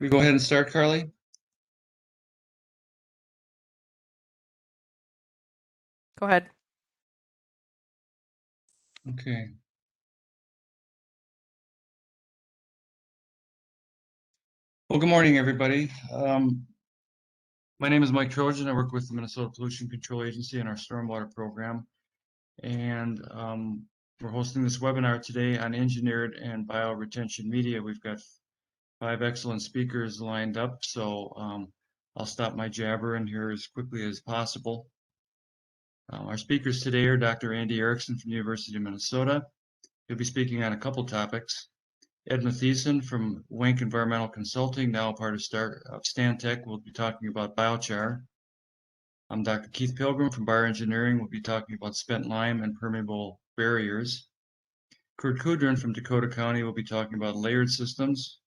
We go ahead and start, Carlee? Go ahead. Okay. Well, good morning, everybody. My name is Mike Trojan. I work with the Minnesota Pollution Control Agency in our Stormwater program. And we're hosting this webinar today on engineered and bioretention media. We've got 5 excellent speakers lined up, so I'll stop my jabbering here as quickly as possible. Our speakers today are Dr. Andy Erickson from the University of Minnesota. He'll be speaking on a couple topics. Ed Mathieson from Wenck Environmental Consulting, now a part of Stantec, will be talking about biochar. Dr. Keith Pilgrim from Bioengineering will be talking about spent lime and permeable barriers. Kurt Kudrin from Dakota County will be talking about layered systems.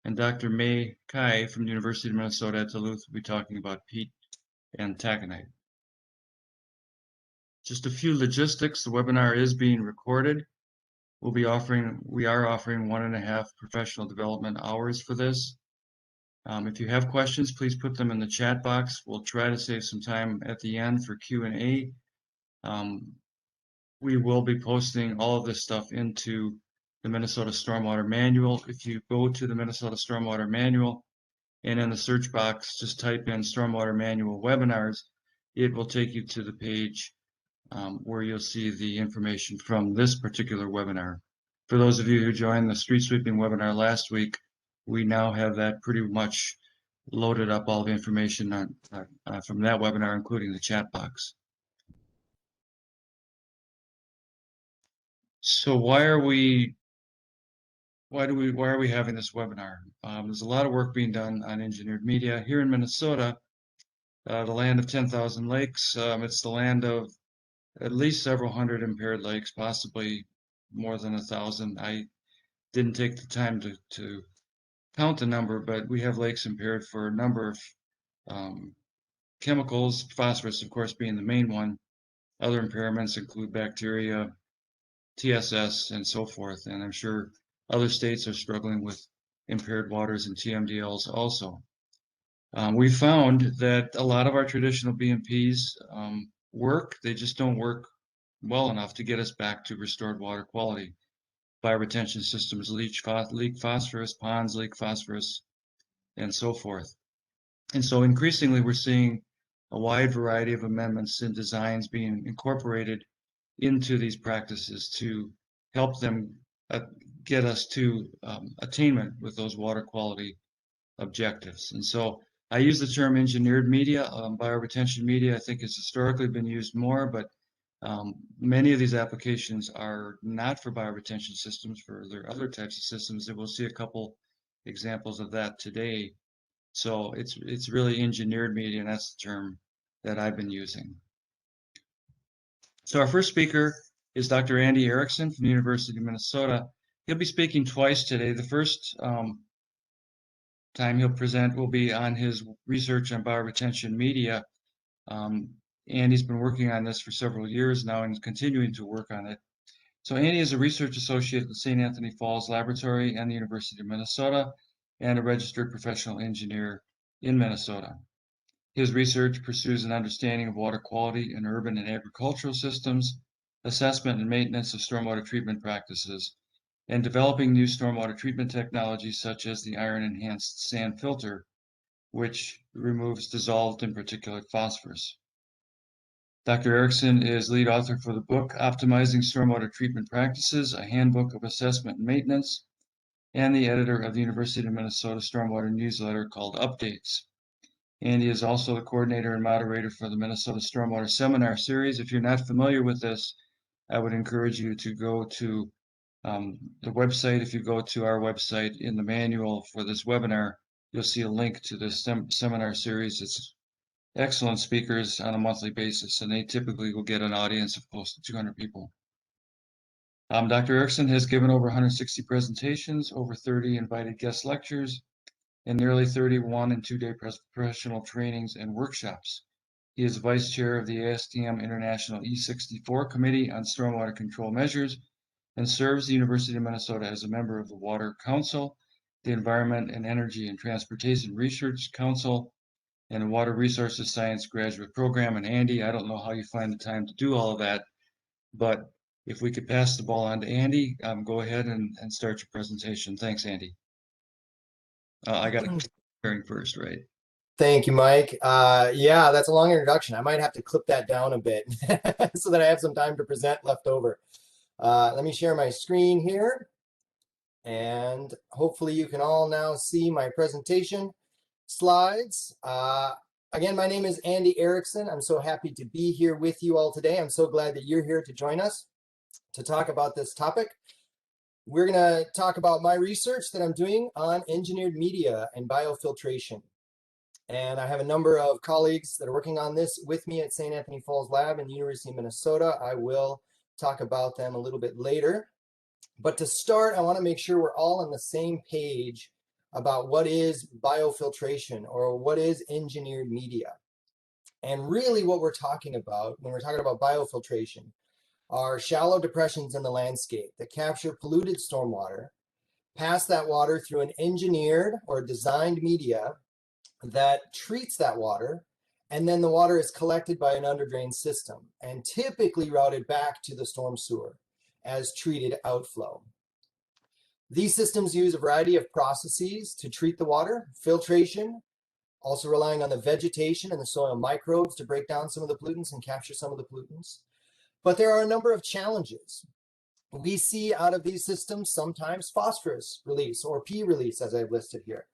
And Dr. May Kai from the University of Minnesota at Duluth will be talking about peat and taconite. Just a few logistics. The webinar is being recorded. We are offering 1.5 professional development hours for this. If you have questions, please put them in the chat box. We'll try to save some time at the end for Q&A. We will be posting all of this stuff into the Minnesota Stormwater Manual. If you go to the Minnesota Stormwater Manual and in the search box, just type in Stormwater Manual Webinars, it will take you to the page where you'll see the information from this particular webinar. For those of you who joined the street sweeping webinar last week, we now have that pretty much loaded up, all the information from that webinar, including the chat box. So why are we having this webinar? There's a lot of work being done on engineered media here in Minnesota, the land of 10,000 lakes. It's the land of at least several hundred impaired lakes, possibly more than 1,000. I didn't take the time to count the number, but we have lakes impaired for a number of chemicals, phosphorus, of course, being the main one. Other impairments include bacteria, TSS, and so forth. And I'm sure other states are struggling with impaired waters and TMDLs also. We found that a lot of our traditional BMPs work. They just don't work well enough to get us back to restored water quality. Bioretention systems leak phosphorus, ponds leak phosphorus, and so forth. And so increasingly we're seeing a wide variety of amendments and designs being incorporated into these practices to help them get us to attainment with those water quality objectives. And so I use the term engineered media, bioretention media. I think it's historically been used more, but many of these applications are not for bioretention systems, for their other types of systems, and we'll see a couple examples of that today. So it's really engineered media, and that's the term that I've been using. So our first speaker is Dr. Andy Erickson from the University of Minnesota. He'll be speaking twice today. The first time he'll present will be on his research on bioretention media. Andy's been working on this for several years now and is continuing to work on it. So Andy is a research associate at the St. Anthony Falls Laboratory and the University of Minnesota and a registered professional engineer in Minnesota. His research pursues an understanding of water quality in urban and agricultural systems, assessment and maintenance of stormwater treatment practices, and developing new stormwater treatment technologies such as the iron-enhanced sand filter, which removes dissolved and particulate phosphorus. Dr. Erickson is lead author for the book Optimizing Stormwater Treatment Practices, a Handbook of Assessment and Maintenance, and the editor of the University of Minnesota Stormwater newsletter called Updates. Andy is also the coordinator and moderator for the Minnesota Stormwater Seminar Series. If you're not familiar with this, I would encourage you to go to the website. If you go to our website in the manual for this webinar, you'll see a link to this seminar series. It's excellent speakers on a monthly basis, and they typically will get an audience of close to 200 people. Dr. Erickson has given over 160 presentations, over 30 invited guest lectures, and nearly 31 and 2-day professional trainings and workshops. He is vice chair of the ASTM International E64 Committee on Stormwater Control Measures and serves the University of Minnesota as a member of the Water Council the Environment and Energy and Transportation Research Council, and the Water Resources Science Graduate Program. And Andy, I don't know how you find the time to do all of that, but if we could pass the ball on to Andy, go ahead and start your presentation. Thanks, Andy. I got to hearing first, right? Thank you, Mike. Yeah, that's a long introduction. I might have to clip that down a bit so that I have some time to present left over. Let me share my screen here, and hopefully you can all now see my presentation slides. Again, my name is Andy Erickson. I'm so happy to be here with you all today. I'm so glad that you're here to join us to talk about this topic. We're going to talk about my research that I'm doing on engineered media and biofiltration. And I have a number of colleagues that are working on this with me at St. Anthony Falls Lab in the University of Minnesota. I will talk about them a little bit later. But to start, I want to make sure we're all on the same page about what is biofiltration or what is engineered media. And really what we're talking about when we're talking about biofiltration are shallow depressions in the landscape that capture polluted stormwater, pass that water through an engineered or designed media that treats that water, and then the water is collected by an underdrain system and typically routed back to the storm sewer as treated outflow. These systems use a variety of processes to treat the water, filtration, also relying on the vegetation and the soil microbes to break down some of the pollutants and capture some of the pollutants. But there are a number of challenges. We see out of these systems sometimes phosphorus release or P release, as I've listed here.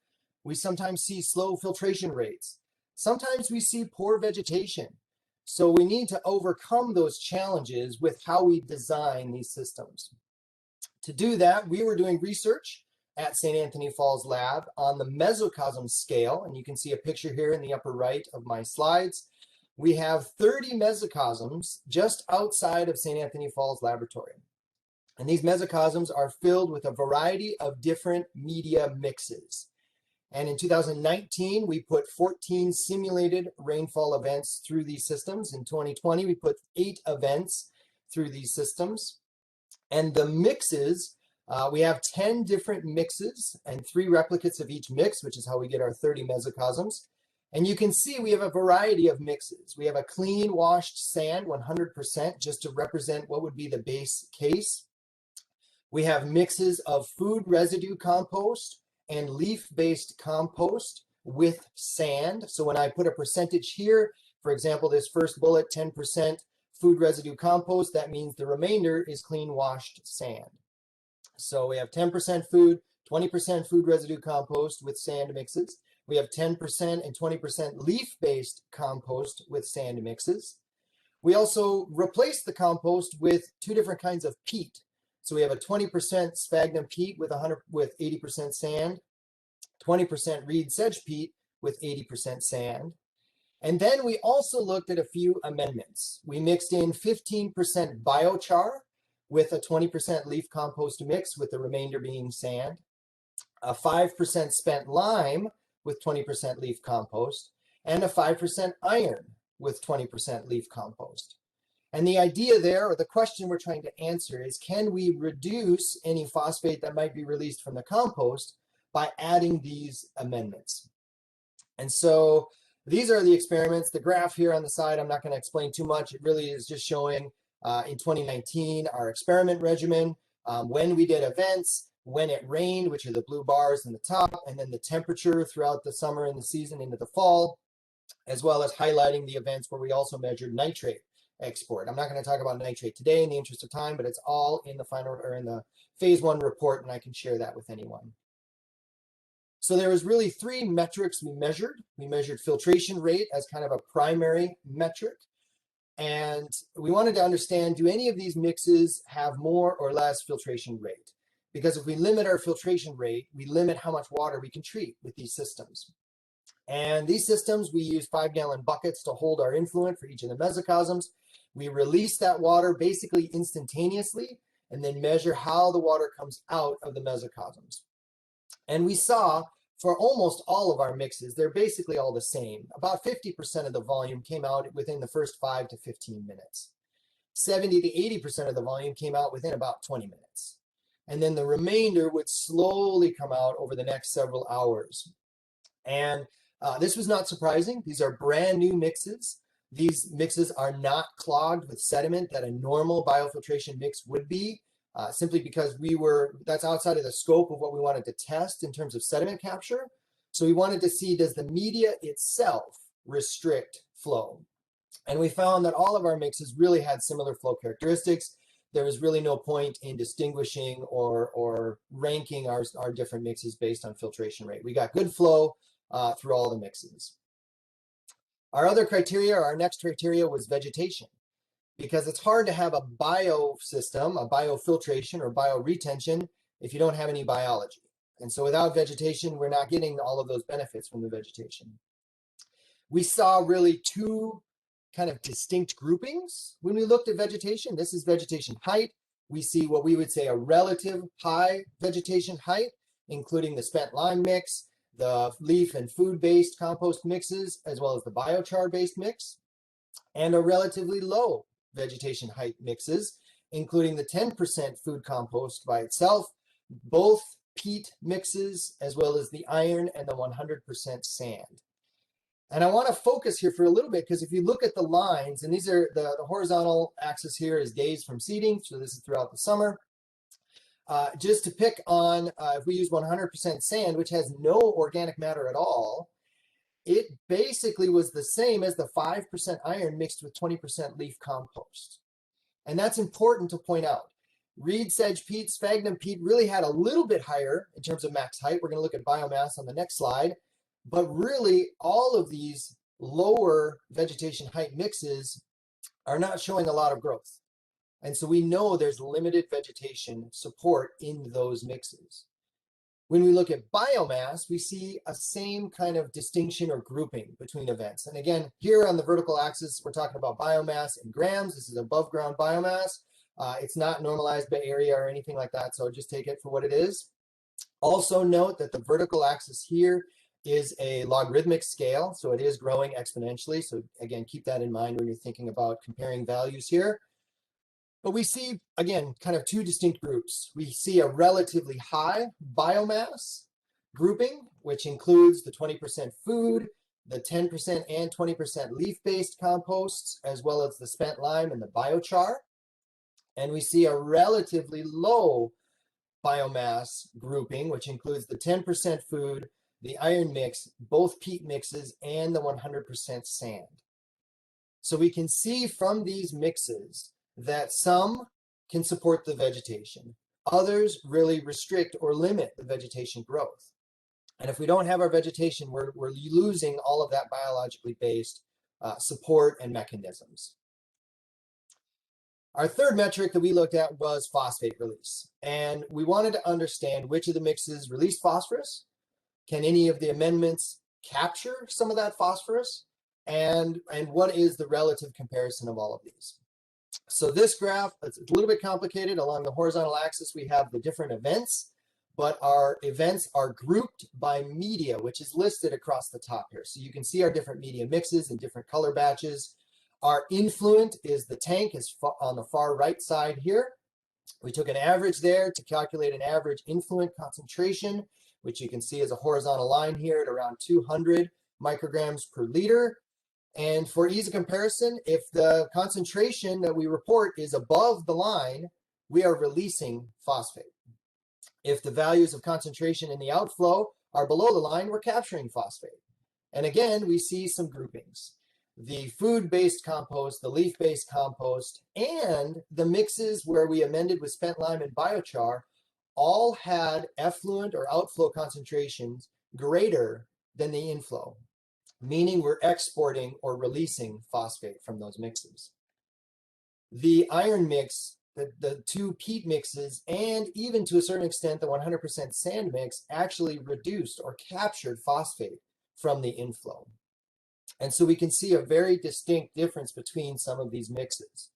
We sometimes see slow filtration rates. Sometimes we see poor vegetation. So we need to overcome those challenges with how we design these systems. To do that, we were doing research at St. Anthony Falls Lab on the mesocosm scale, and you can see a picture here in the upper right of my slides. We have 30 mesocosms just outside of St. Anthony Falls Laboratory. And these mesocosms are filled with a variety of different media mixes. And in 2019, we put 14 simulated rainfall events through these systems. In 2020, we put 8 events through these systems. And the mixes, we have 10 different mixes and 3 replicates of each mix, which is how we get our 30 mesocosms. And you can see we have a variety of mixes. We have a clean washed sand, 100%, just to represent what would be the base case. We have mixes of food residue compost and leaf-based compost with sand. So when I put a percentage here, for example, this first bullet, 10% food residue compost, that means the remainder is clean washed sand. So we have 10% food, 20% food residue compost with sand mixes. We have 10% and 20% leaf-based compost with sand mixes. We also replace the compost with 2 different kinds of peat. So we have a 20% sphagnum peat with 80% sand, 20% reed sedge peat with 80% sand. And then we also looked at a few amendments. We mixed in 15% biochar with a 20% leaf compost mix, with the remainder being sand, a 5% spent lime with 20% leaf compost, and a 5% iron with 20% leaf compost. And the idea there, or the question we're trying to answer, is can we reduce any phosphate that might be released from the compost by adding these amendments? And so these are the experiments. The graph here on the side, I'm not going to explain too much. It really is just showing in 2019 our experiment regimen, when we did events, when it rained, which are the blue bars in the top, and then the temperature throughout the summer and the season into the fall, as well as highlighting the events where we also measured nitrate export. I'm not going to talk about nitrate today in the interest of time, but it's all in the final or in the phase 1 report, and I can share that with anyone. So there was really 3 metrics we measured. We measured filtration rate as kind of a primary metric. And we wanted to understand, do any of these mixes have more or less filtration rate? Because if we limit our filtration rate, we limit how much water we can treat with these systems. And these systems, we use 5-gallon buckets to hold our influent for each of the mesocosms. We release that water basically instantaneously and then measure how the water comes out of the mesocosms. And we saw for almost all of our mixes, they're basically all the same. About 50% of the volume came out within the first 5 to 15 minutes. 70 to 80% of the volume came out within about 20 minutes. and then the remainder would slowly come out over the next several hours. And this was not surprising. These are brand new mixes. These mixes are not clogged with sediment that a normal biofiltration mix would be, simply because that's outside of the scope of what we wanted to test in terms of sediment capture. So we wanted to see, does the media itself restrict flow? And we found that all of our mixes really had similar flow characteristics. There was really no point in distinguishing or ranking our different mixes based on filtration rate. We got good flow through all the mixes. Our next criteria was vegetation, because it's hard to have a biosystem, a biofiltration or bioretention, if you don't have any biology. And so without vegetation, we're not getting all of those benefits from the vegetation. We saw really two kind of distinct groupings when we looked at vegetation. This is vegetation height. We see what we would say a relative high vegetation height, including the spent lime mix, the leaf and food-based compost mixes, as well as the biochar-based mix, and a relatively low vegetation height mixes, including the 10% food compost by itself, both peat mixes, as well as the iron and the 100% sand. And I want to focus here for a little bit, because if you look at the lines, and these are the horizontal axis here is days from seeding, so this is throughout the summer. Just to pick on, if we use 100% sand, which has no organic matter at all, it basically was the same as the 5% iron mixed with 20% leaf compost. And that's important to point out. Reed sedge peat, sphagnum peat really had a little bit higher in terms of max height. We're going to look at biomass on the next slide. But really, all of these lower vegetation height mixes are not showing a lot of growth. And so we know there's limited vegetation support in those mixes. When we look at biomass, we see a same kind of distinction or grouping between events. And again, here on the vertical axis, we're talking about biomass in grams. This is above ground biomass. It's not normalized by area or anything like that, so just take it for what it is. Also note that the vertical axis here is a logarithmic scale, so it is growing exponentially. So again, keep that in mind when you're thinking about comparing values here. But we see, again, kind of two distinct groups. We see a relatively high biomass grouping, which includes the 20% food, the 10% and 20% leaf-based composts, as well as the spent lime and the biochar. And we see a relatively low biomass grouping, which includes the 10% food, the iron mix, both peat mixes, and the 100% sand. So we can see from these mixes that some can support the vegetation. Others really restrict or limit the vegetation growth. And if we don't have our vegetation, we're losing all of that biologically based support and mechanisms. Our third metric that we looked at was phosphate release. And we wanted to understand which of the mixes release phosphorus. Can any of the amendments capture some of that phosphorus? And what is the relative comparison of all of these? So this graph, it's a little bit complicated. Along the horizontal axis, we have the different events, but our events are grouped by media, which is listed across the top here. So you can see our different media mixes and different color batches. Our influent is the tank is on the far right side here. We took an average there to calculate an average influent concentration, which you can see as a horizontal line here at around 200 micrograms per liter. And for ease of comparison, if the concentration that we report is above the line, we are releasing phosphate. If the values of concentration in the outflow are below the line, we're capturing phosphate. And again, we see some groupings. The food-based compost, the leaf-based compost, and the mixes where we amended with spent lime and biochar all had effluent or outflow concentrations greater than the inflow, meaning we're exporting or releasing phosphate from those mixes. The iron mix, the two peat mixes, and even to a certain extent the 100% sand mix actually reduced or captured phosphate from the inflow. And so we can see a very distinct difference between some of these mixes.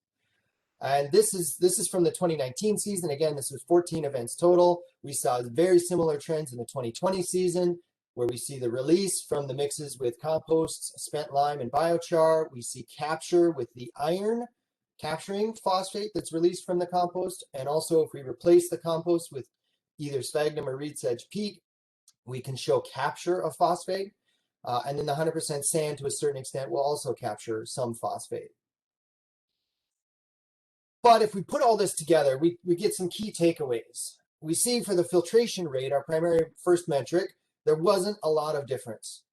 And this is from the 2019 season. Again, this was 14 events total. We saw very similar trends in the 2020 season, where we see the release from the mixes with composts, spent lime, and biochar. We see capture with the iron capturing phosphate that's released from the compost. And also if we replace the compost with either sphagnum or reed sedge peat, we can show capture of phosphate. And then the 100% sand to a certain extent will also capture some phosphate. But if we put all this together, we get some key takeaways. We see for the filtration rate, our primary first metric, there wasn't a lot of difference.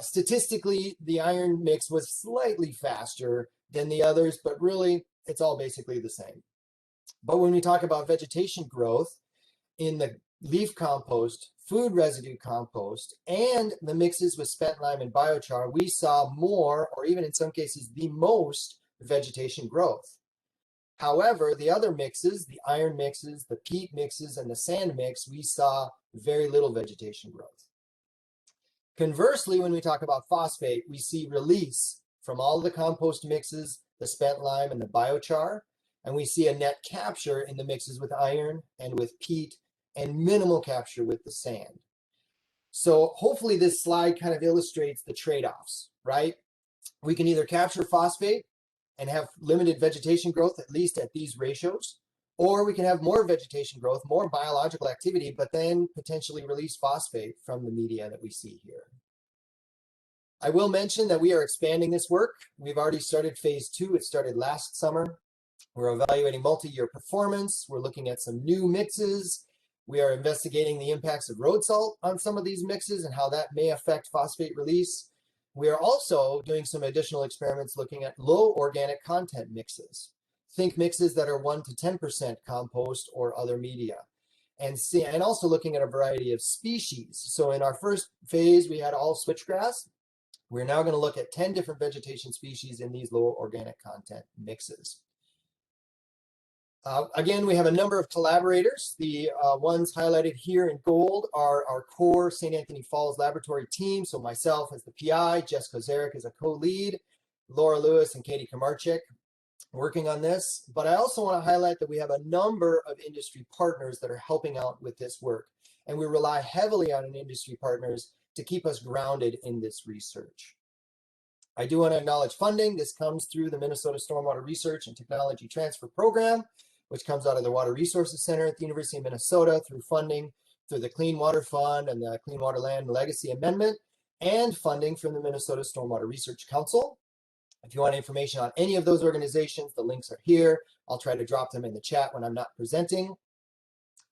Statistically, the iron mix was slightly faster than the others, but really it's all basically the same. But when we talk about vegetation growth in the leaf compost, food residue compost, and the mixes with spent lime and biochar, we saw more, or even in some cases, the most vegetation growth. However, the other mixes, the iron mixes, the peat mixes, and the sand mix, we saw very little vegetation growth. Conversely, when we talk about phosphate, we see release from all the compost mixes, the spent lime and the biochar, and we see a net capture in the mixes with iron and with peat, and minimal capture with the sand. So hopefully this slide kind of illustrates the trade-offs, right? We can either capture phosphate and have limited vegetation growth, at least at these ratios, or we can have more vegetation growth, more biological activity, but then potentially release phosphate from the media that we see here. I will mention that we are expanding this work. We've already started phase 2. It started last summer. We're evaluating multi-year performance. We're looking at some new mixes. We are investigating the impacts of road salt on some of these mixes and how that may affect phosphate release. We are also doing some additional experiments looking at low organic content mixes. Think mixes that are 1 to 10% compost or other media. And also looking at a variety of species. So in our first phase, we had all switchgrass. We're now going to look at 10 different vegetation species in these low organic content mixes. Again, we have a number of collaborators. The ones highlighted here in gold are our core St. Anthony Falls laboratory team. So myself as the PI, Jess Kozarek as a co-lead, Laura Lewis and Katie Kamarchik working on this. But I also want to highlight that we have a number of industry partners that are helping out with this work. And we rely heavily on industry partners to keep us grounded in this research. I do want to acknowledge funding. This comes through the Minnesota Stormwater Research and Technology Transfer Program, which comes out of the Water Resources Center at the University of Minnesota through funding through the Clean Water Fund and the Clean Water Land Legacy Amendment, and funding from the Minnesota Stormwater Research Council. If you want information on any of those organizations, the links are here. I'll try to drop them in the chat when I'm not presenting.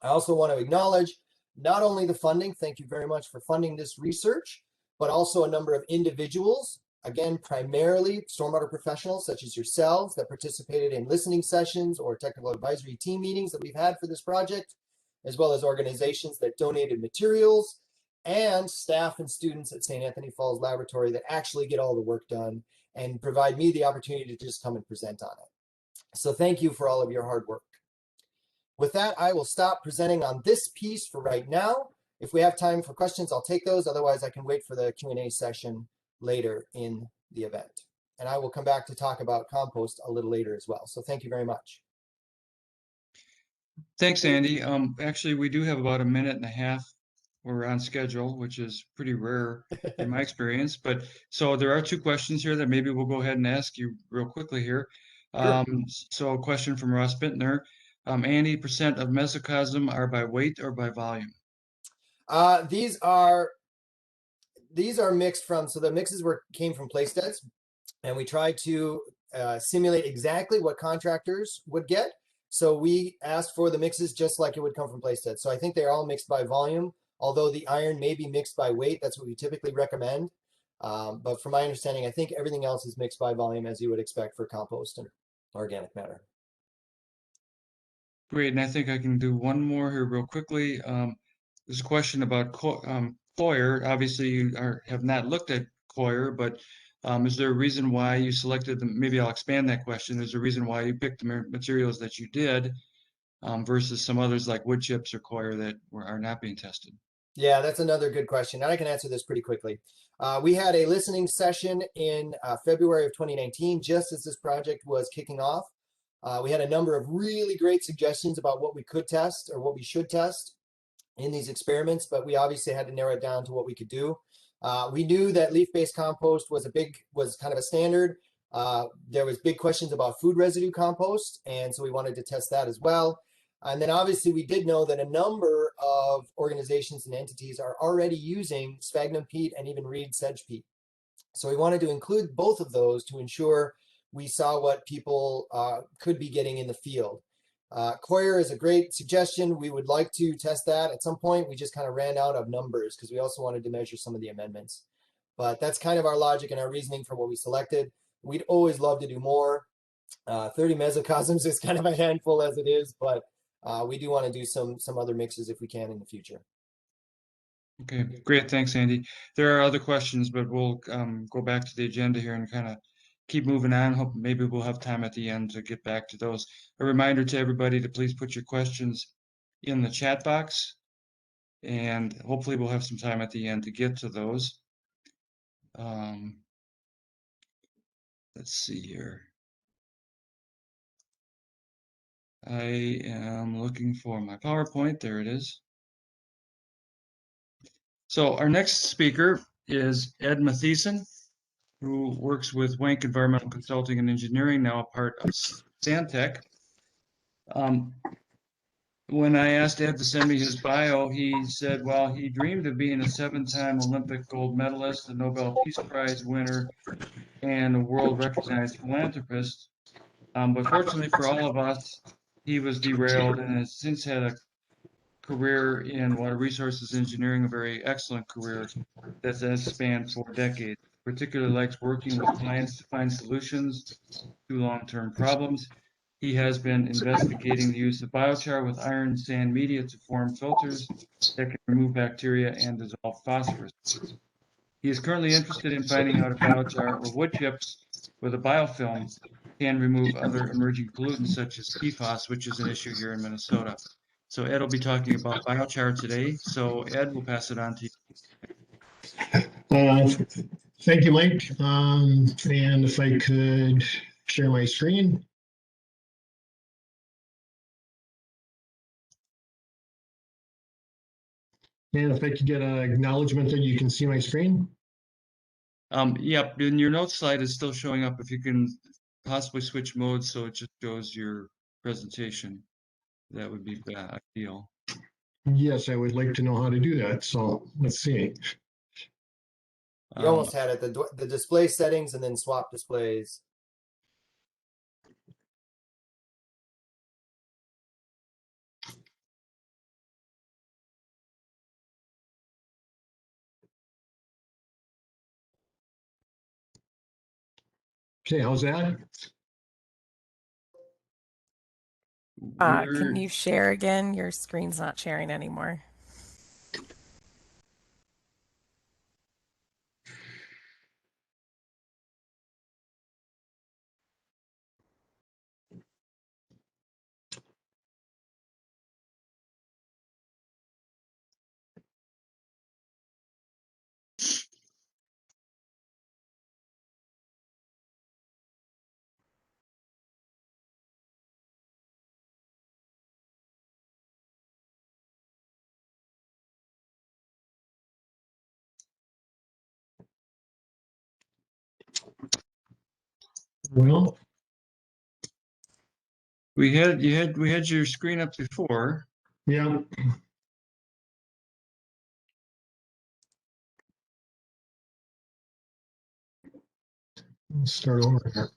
I also want to acknowledge not only the funding, thank you very much for funding this research, but also a number of individuals, again, primarily stormwater professionals such as yourselves that participated in listening sessions or technical advisory team meetings that we've had for this project, as well as organizations that donated materials, and staff and students at St. Anthony Falls Laboratory that actually get all the work done and provide me the opportunity to just come and present on it. So thank you for all of your hard work. With that, I will stop presenting on this piece for right now. If we have time for questions, I'll take those. Otherwise, I can wait for the Q&A session later in the event. And I will come back to talk about compost a little later as well. So thank you very much. Thanks, Andy. Actually, we do have about a minute and a half. We're on schedule, which is pretty rare in my experience. But so there are 2 questions here that maybe we'll go ahead and ask you real quickly here. Sure. So a question from Ross Bintner. Andy, percent of mesocosm are by weight or by volume? These are mixed from, so the mixes came from place steads, and we tried to simulate exactly what contractors would get. So we asked for the mixes just like it would come from place steads. So I think they're all mixed by volume, although the iron may be mixed by weight. That's what we typically recommend. But from my understanding, I think everything else is mixed by volume, as you would expect for compost and organic matter. Great, and I think I can do one more here real quickly. There's a question about coir. Obviously, you have not looked at coir, but is there a reason why you selected them? Maybe I'll expand that question. Is there a reason why you picked the materials that you did versus some others like wood chips or coir that are not being tested? Yeah, that's another good question. And I can answer this pretty quickly. We had a listening session in February of 2019, just as this project was kicking off. We had a number of really great suggestions about what we could test or what we should test in these experiments, but we obviously had to narrow it down to what we could do. We knew that leaf-based compost was kind of a standard. There was big questions about food residue compost, and so we wanted to test that as well. And then obviously we did know that a number of organizations and entities are already using sphagnum peat and even reed sedge peat. So we wanted to include both of those to ensure we saw what people could be getting in the field. Coir is a great suggestion. We would like to test that at some point. We just kind of ran out of numbers because we also wanted to measure some of the amendments. But that's kind of our logic and our reasoning for what we selected. We'd always love to do more. 30 mesocosms is kind of a handful as it is, but we do want to do some other mixes if we can in the future. Okay, great. Thanks, Andy. There are other questions, but we'll go back to the agenda here and kind of keep moving on. Hope maybe we'll have time at the end to get back to those. A reminder to everybody to please put your questions in the chat box, and hopefully we'll have some time at the end to get to those. Let's see here. I am looking for my PowerPoint. There it is. So our next speaker is Ed Mathieson, who works with Wank Environmental Consulting and Engineering, now a part of Stantec. When I asked Ed to send me his bio, he said, well, he dreamed of being a 7-time Olympic gold medalist, a Nobel Peace Prize winner, and a world-recognized philanthropist. But fortunately for all of us, he was derailed and has since had a career in water resources engineering, a very excellent career that has spanned 4 decades. Particularly likes working with clients to find solutions to long-term problems. He has been investigating the use of biochar with iron sand media to form filters that can remove bacteria and dissolve phosphorus. He is currently interested in finding out if biochar or wood chips with a biofilm can remove other emerging pollutants such as PFAS, which is an issue here in Minnesota. So Ed will be talking about biochar today. So Ed, we'll pass it on to you. Thank you, Mike. And if I could share my screen. And if I could get an acknowledgement that you can see my screen. Yep, and your notes slide is still showing up. If you can possibly switch modes so it just shows your presentation, that would be ideal. Yes, I would like to know how to do that. So let's see. You almost had it, the display settings and then swap displays. Okay, how's that? Can you share again? Your screen's not sharing anymore. Well, we had your screen up before. yeah. Let's start over here.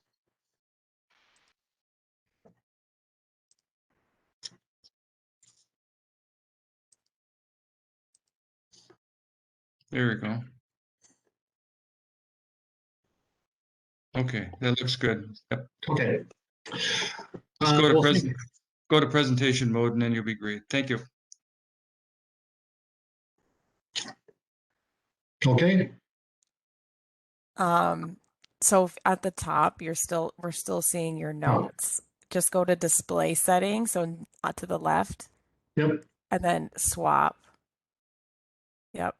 There we go. Okay, that looks good. Yep. Okay. Just go to presentation mode and then you'll be great. Thank you. Okay. So at the top, we're still seeing your notes. Just go to display settings, so to the left. Yep. And then swap. Yep.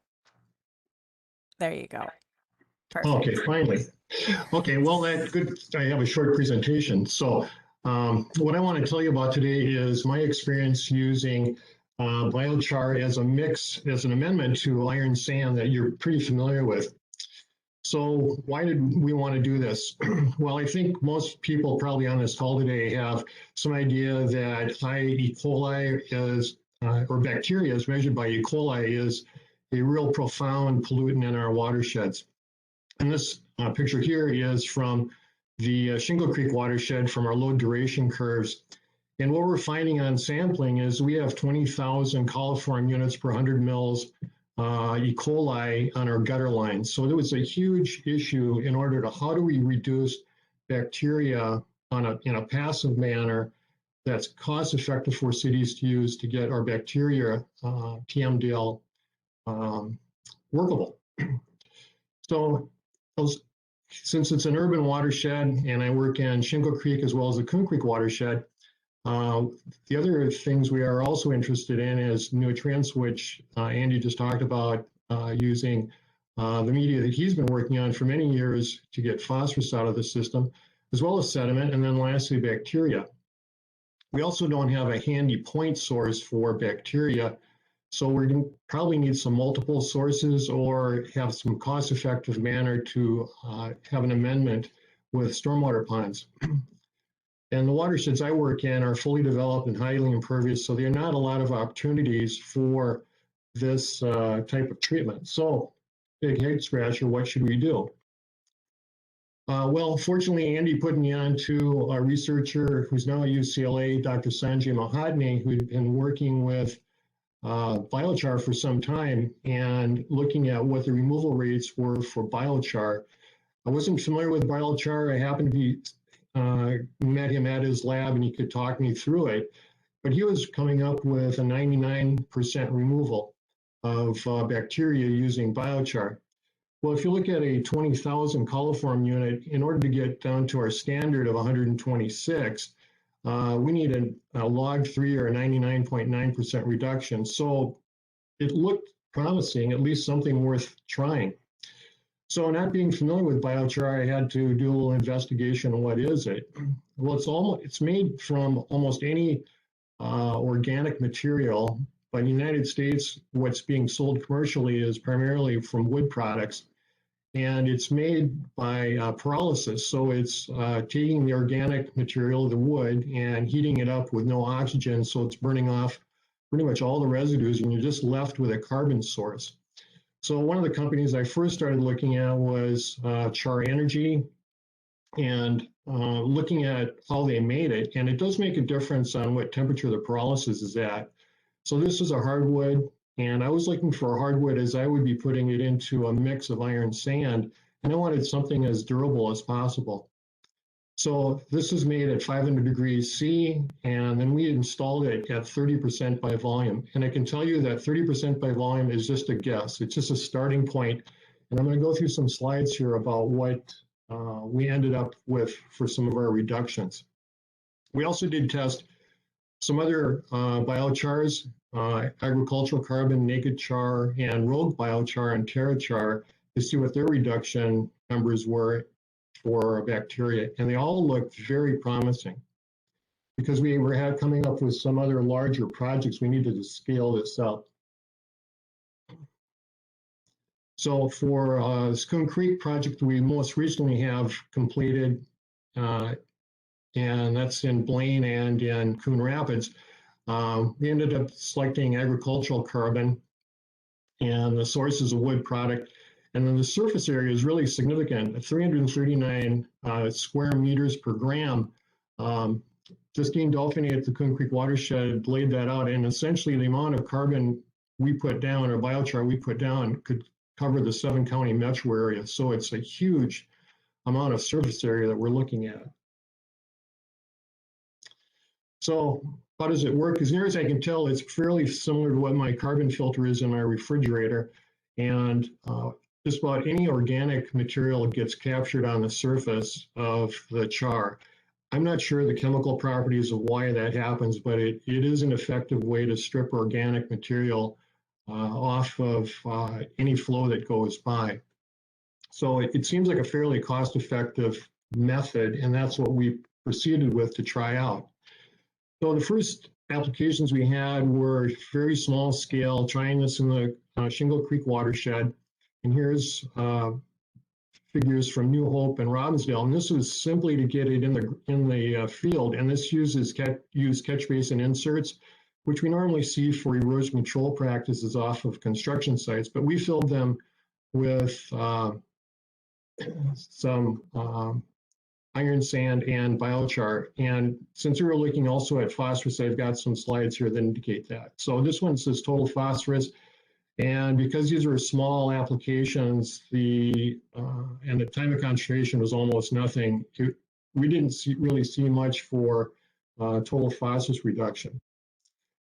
There you go. Perfect. Okay, finally. Okay, well, that's good. I have a short presentation. So what I want to tell you about today is my experience using biochar as a mix, as an amendment to iron sand that you're pretty familiar with. So why did we want to do this? Well, I think most people probably on this call today have some idea that high E. coli is, or bacteria as measured by E. coli is a real profound pollutant in our watersheds. And this picture here is from the Shingle Creek watershed from our low duration curves. And what we're finding on sampling is we have 20,000 coliform units per 100 mils E. coli on our gutter lines. So there was a huge issue in order to how do we reduce bacteria in a passive manner that's cost effective for cities to use to get our bacteria TMDL workable. So since it's an urban watershed and I work in Shingle Creek as well as the Coon Creek watershed, the other things we are also interested in is nutrients, which Andy just talked about using the media that he's been working on for many years to get phosphorus out of the system, as well as sediment, and then lastly, bacteria. We also don't have a handy point source for bacteria, so we're going to probably need some multiple sources or have some cost-effective manner to have an amendment with stormwater ponds. And the watersheds I work in are fully developed and highly impervious, so there are not a lot of opportunities for this type of treatment. So, big head scratcher, what should we do? Well, fortunately, Andy put me on to a researcher who's now at UCLA, Dr. Sanjay Mahatme, who'd been working with biochar for some time and looking at what the removal rates were for biochar. I wasn't familiar with biochar. I happened to be met him at his lab and he could talk me through it, but he was coming up with a 99% removal of bacteria using biochar. Well, if you look at a 20,000 coliform unit, in order to get down to our standard of 126, we need a log 3 or a 99.9% reduction. So it looked promising, at least something worth trying. So not being familiar with biochar, I had to do a little investigation on what is it. Well, it's made from almost any organic material, but in the United States, what's being sold commercially is primarily from wood products. And it's made by pyrolysis. So it's taking the organic material, the wood, and heating it up with no oxygen. So it's burning off pretty much all the residues and you're just left with a carbon source. So one of the companies I first started looking at was Char Energy and looking at how they made it. And it does make a difference on what temperature the pyrolysis is at. So this is a hardwood, and I was looking for a hardwood as I would be putting it into a mix of iron sand, and I wanted something as durable as possible. So this is made at 500 degrees C, and then we installed it at 30% by volume. And I can tell you that 30% by volume is just a guess. It's just a starting point. And I'm going to go through some slides here about what we ended up with for some of our reductions. We also did test some other biochars, agricultural carbon, naked char, and rogue biochar and terrachar to see what their reduction numbers were for bacteria, and they all looked very promising. Because we were coming up with some other larger projects, we needed to scale this up. So for the Coon Creek project, we most recently have completed, and that's in Blaine and in Coon Rapids. We ended up selecting agricultural carbon, and the source is a wood product. And then the surface area is really significant, at 339 square meters per gram. Justine Dolphiny at the Coon Creek watershed laid that out, and essentially the amount of carbon we put down, or biochar we put down, could cover the 7-county metro area. So it's a huge amount of surface area that we're looking at. So how does it work? As near as I can tell, it's fairly similar to what my carbon filter is in my refrigerator. And just about any organic material gets captured on the surface of the char. I'm not sure the chemical properties of why that happens, but it is an effective way to strip organic material off of any flow that goes by. So it seems like a fairly cost-effective method, and that's what we proceeded with to try out. So the first applications we had were very small scale, trying this in the Shingle Creek watershed. And here's figures from New Hope and Robbinsdale, and this was simply to get it in the field. And this uses catch basin inserts, which we normally see for erosion control practices off of construction sites, but we filled them with some iron sand and biochar. And since we were looking also at phosphorus, I've got some slides here that indicate that. So this one says total phosphorus. And because these are small applications, and the time of concentration was almost nothing, we didn't really see much for total phosphorus reduction.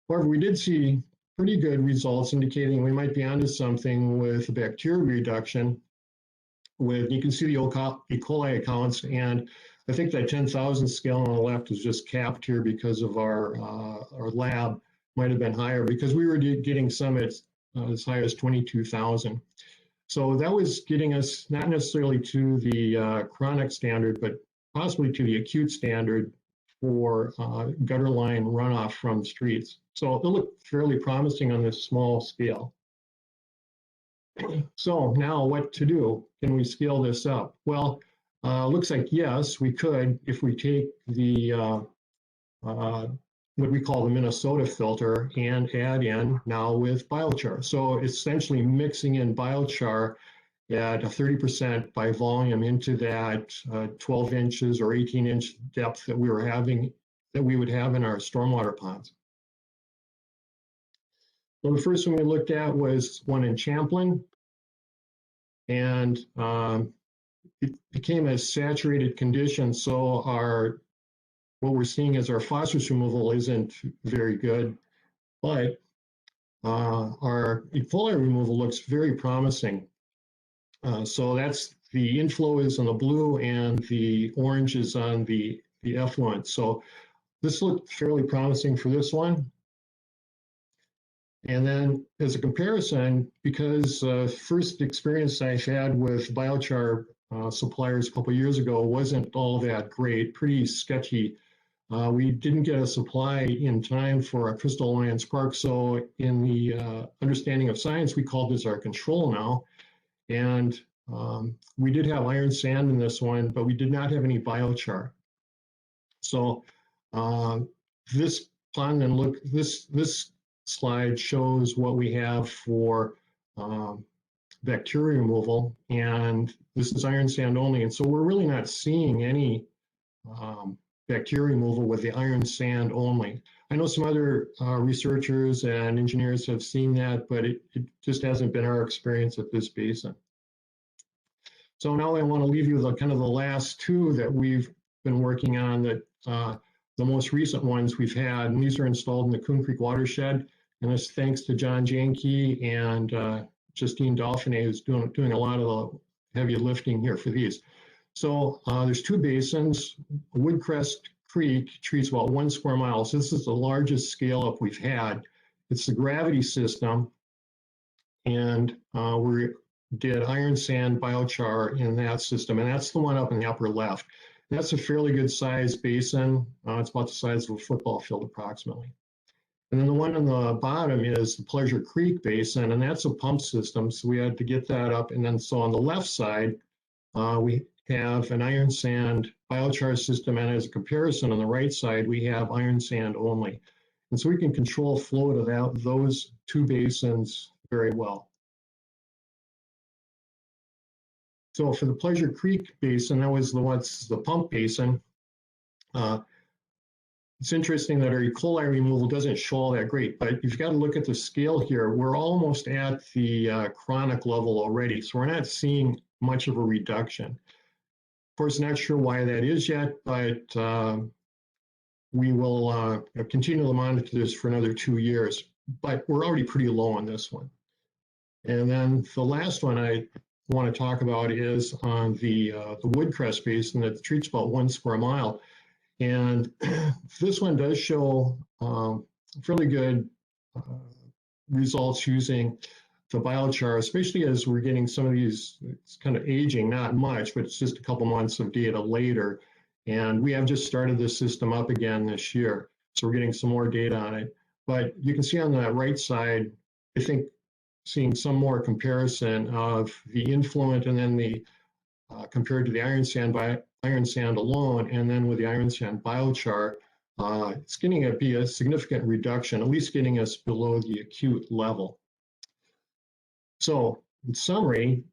However, we did see pretty good results indicating we might be onto something with bacteria reduction. You can see the E. coli accounts, and I think that 10,000 scale on the left is just capped here because of our lab might have been higher, because we were getting some at as high as 22,000. So that was getting us not necessarily to the chronic standard, but possibly to the acute standard for gutter line runoff from streets. So it looked fairly promising on this small scale. So now what to do? Can we scale this up? Well, looks like yes, we could if we take the what we call the Minnesota filter and add in now with biochar. So essentially mixing in biochar at a 30% by volume into that 12 inches or 18-inch depth that we would have in our stormwater ponds. So the first one we looked at was one in Champlin, and it became a saturated condition. So what we're seeing is our phosphorus removal isn't very good, but our E. coli removal looks very promising. So that's the inflow is on the blue and the orange is on the effluent. So this looked fairly promising for this one. And then as a comparison, because first experience I've had with biochar suppliers a couple of years ago wasn't all that great, pretty sketchy. We didn't get a supply in time for a Crystal Alliance Park. So in the understanding of science, we called this our control now. And we did have iron sand in this one, but we did not have any biochar. So this pond, and look, this slide shows what we have for bacteria removal, and this is iron sand only. And so we're really not seeing any bacteria removal with the iron sand only. I know some other researchers and engineers have seen that, but it just hasn't been our experience at this basin. So now I want to leave you with kind of the last two that we've been working on, that the most recent ones we've had, and these are installed in the Coon Creek watershed. And this thanks to John Janke and Justine Dauphiné, who's doing a lot of the heavy lifting here for these. So there's two basins. Woodcrest Creek treats about 1 square mile. So this is the largest scale up we've had. It's the gravity system. And we did iron sand biochar in that system. And that's the one up in the upper left. And that's a fairly good sized basin. It's about the size of a football field approximately. And then the one on the bottom is the Pleasure Creek Basin, and that's a pump system. So we had to get that up. And then so on the left side, we have an iron sand biochar system. And as a comparison on the right side, we have iron sand only. And so we can control flow to those two basins very well. So for the Pleasure Creek Basin, that was the pump basin. It's interesting that our E. coli removal doesn't show all that great, but you've got to look at the scale here. We're almost at the chronic level already, so we're not seeing much of a reduction. Of course, not sure why that is yet, but we will continue to monitor this for another 2 years, but we're already pretty low on this one. And then the last one I want to talk about is on the Woodcrest Basin that treats about 1 square mile. And this one does show fairly good results using the biochar, especially as we're getting some of these, it's kind of aging, not much, but it's just a couple months of data later. And we have just started this system up again this year. So we're getting some more data on it. But you can see on the right side, I think seeing some more comparison of the influent and then the compared to the iron sand alone, and then with the iron sand biochar, it's getting to be a significant reduction, at least getting us below the acute level. So in summary,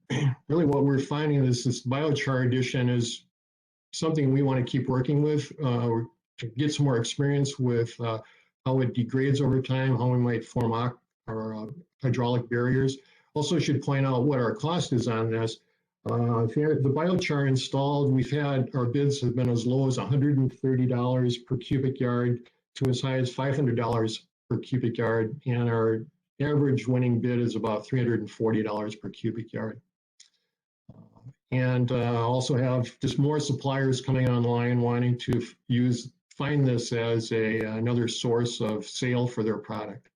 really what we're finding is this biochar addition is something we want to keep working with to get some more experience with how it degrades over time, how we might form our hydraulic barriers. Also should point out what our cost is on this. The biochar installed, our bids have been as low as $130 per cubic yard to as high as $500 per cubic yard, and our average winning bid is about $340 per cubic yard. And also have just more suppliers coming online wanting to find this as another source of sale for their product.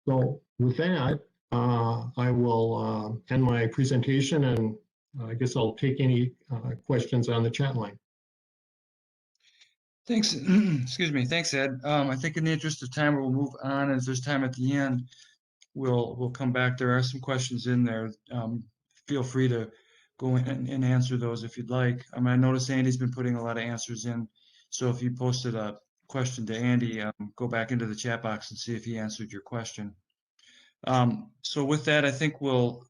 So with that, I will end my presentation, and I guess I'll take any questions on the chat line. Thanks. Excuse me. Thanks, Ed. I think in the interest of time, we'll move on. As there's time at the end, we'll come back. There are some questions in there. Feel free to go in and answer those if you'd like. I noticed Andy's been putting a lot of answers in. So if you posted a question to Andy, go back into the chat box and see if he answered your question. So with that, I think we'll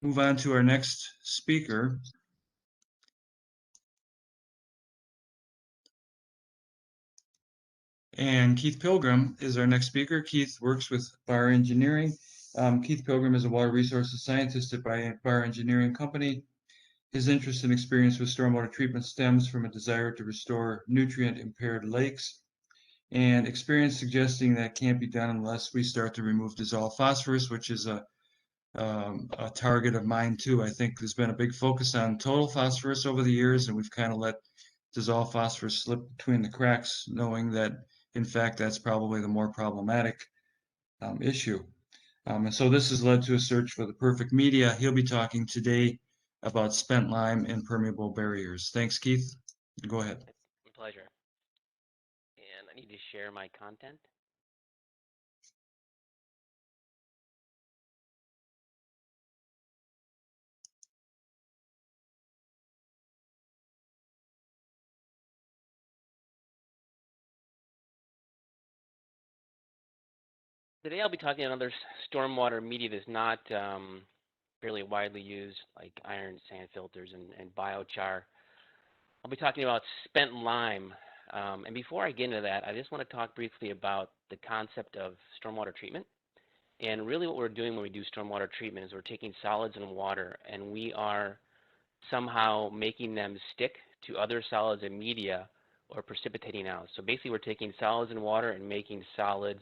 move on to our next speaker. And Keith Pilgrim is our next speaker. Keith works with Bar Engineering. Keith Pilgrim is a water resources scientist at Bar Engineering Company. His interest and experience with stormwater treatment stems from a desire to restore nutrient-impaired lakes, and experience suggesting that can't be done unless we start to remove dissolved phosphorus, which is a target of mine too. I think there's been a big focus on total phosphorus over the years, and we've kind of let dissolved phosphorus slip between the cracks, knowing that in fact that's probably the more problematic issue. And so this has led to a search for the perfect media. He'll be talking today about spent lime and permeable barriers. Thanks, Keith. Go ahead. My pleasure. And I need to share my content. Today I'll be talking about another stormwater media that's not fairly widely used, like iron sand filters and biochar. I'll be talking about spent lime. And before I get into that, I just want to talk briefly about the concept of stormwater treatment. And really what we're doing when we do stormwater treatment is we're taking solids and water, and we are somehow making them stick to other solids and media or precipitating out. So basically we're taking solids and water and making solids.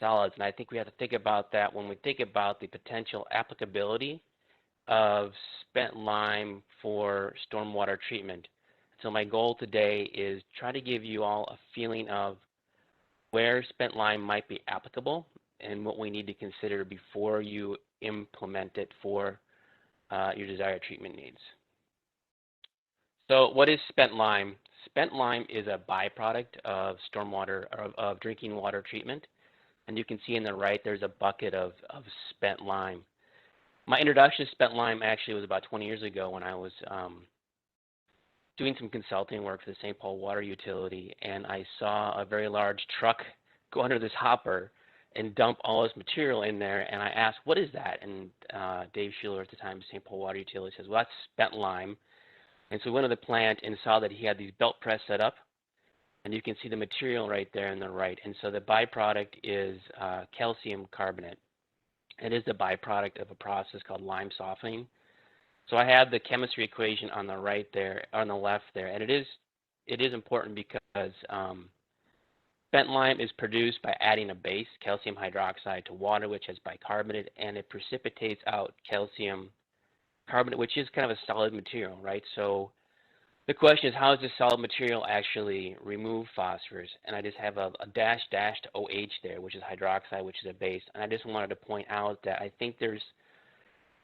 And I think we have to think about that when we think about the potential applicability of spent lime for stormwater treatment. So my goal today is try to give you all a feeling of where spent lime might be applicable and what we need to consider before you implement it for your desired treatment needs. So what is spent lime? Spent lime is a byproduct of stormwater, or of drinking water treatment. And you can see in the right, there's a bucket of spent lime. My introduction to spent lime actually was about 20 years ago when I was doing some consulting work for the St. Paul Water Utility, and I saw a very large truck go under this hopper and dump all this material in there, and I asked, what is that? And Dave Schuler at the time, St. Paul Water Utility, says, well, that's spent lime. And so we went to the plant and saw that he had these belt press set up, and you can see the material right there on the right. And so the byproduct is calcium carbonate. It is the byproduct of a process called lime softening. So I have the chemistry equation on the right there, on the left there, and it is important because spent lime is produced by adding a base, calcium hydroxide, to water, which has bicarbonate, and it precipitates out calcium carbonate, which is kind of a solid material, right? So the question is, how does this solid material actually remove phosphorus? And I just have a dashed OH there, which is hydroxide, which is a base. And I just wanted to point out that I think there's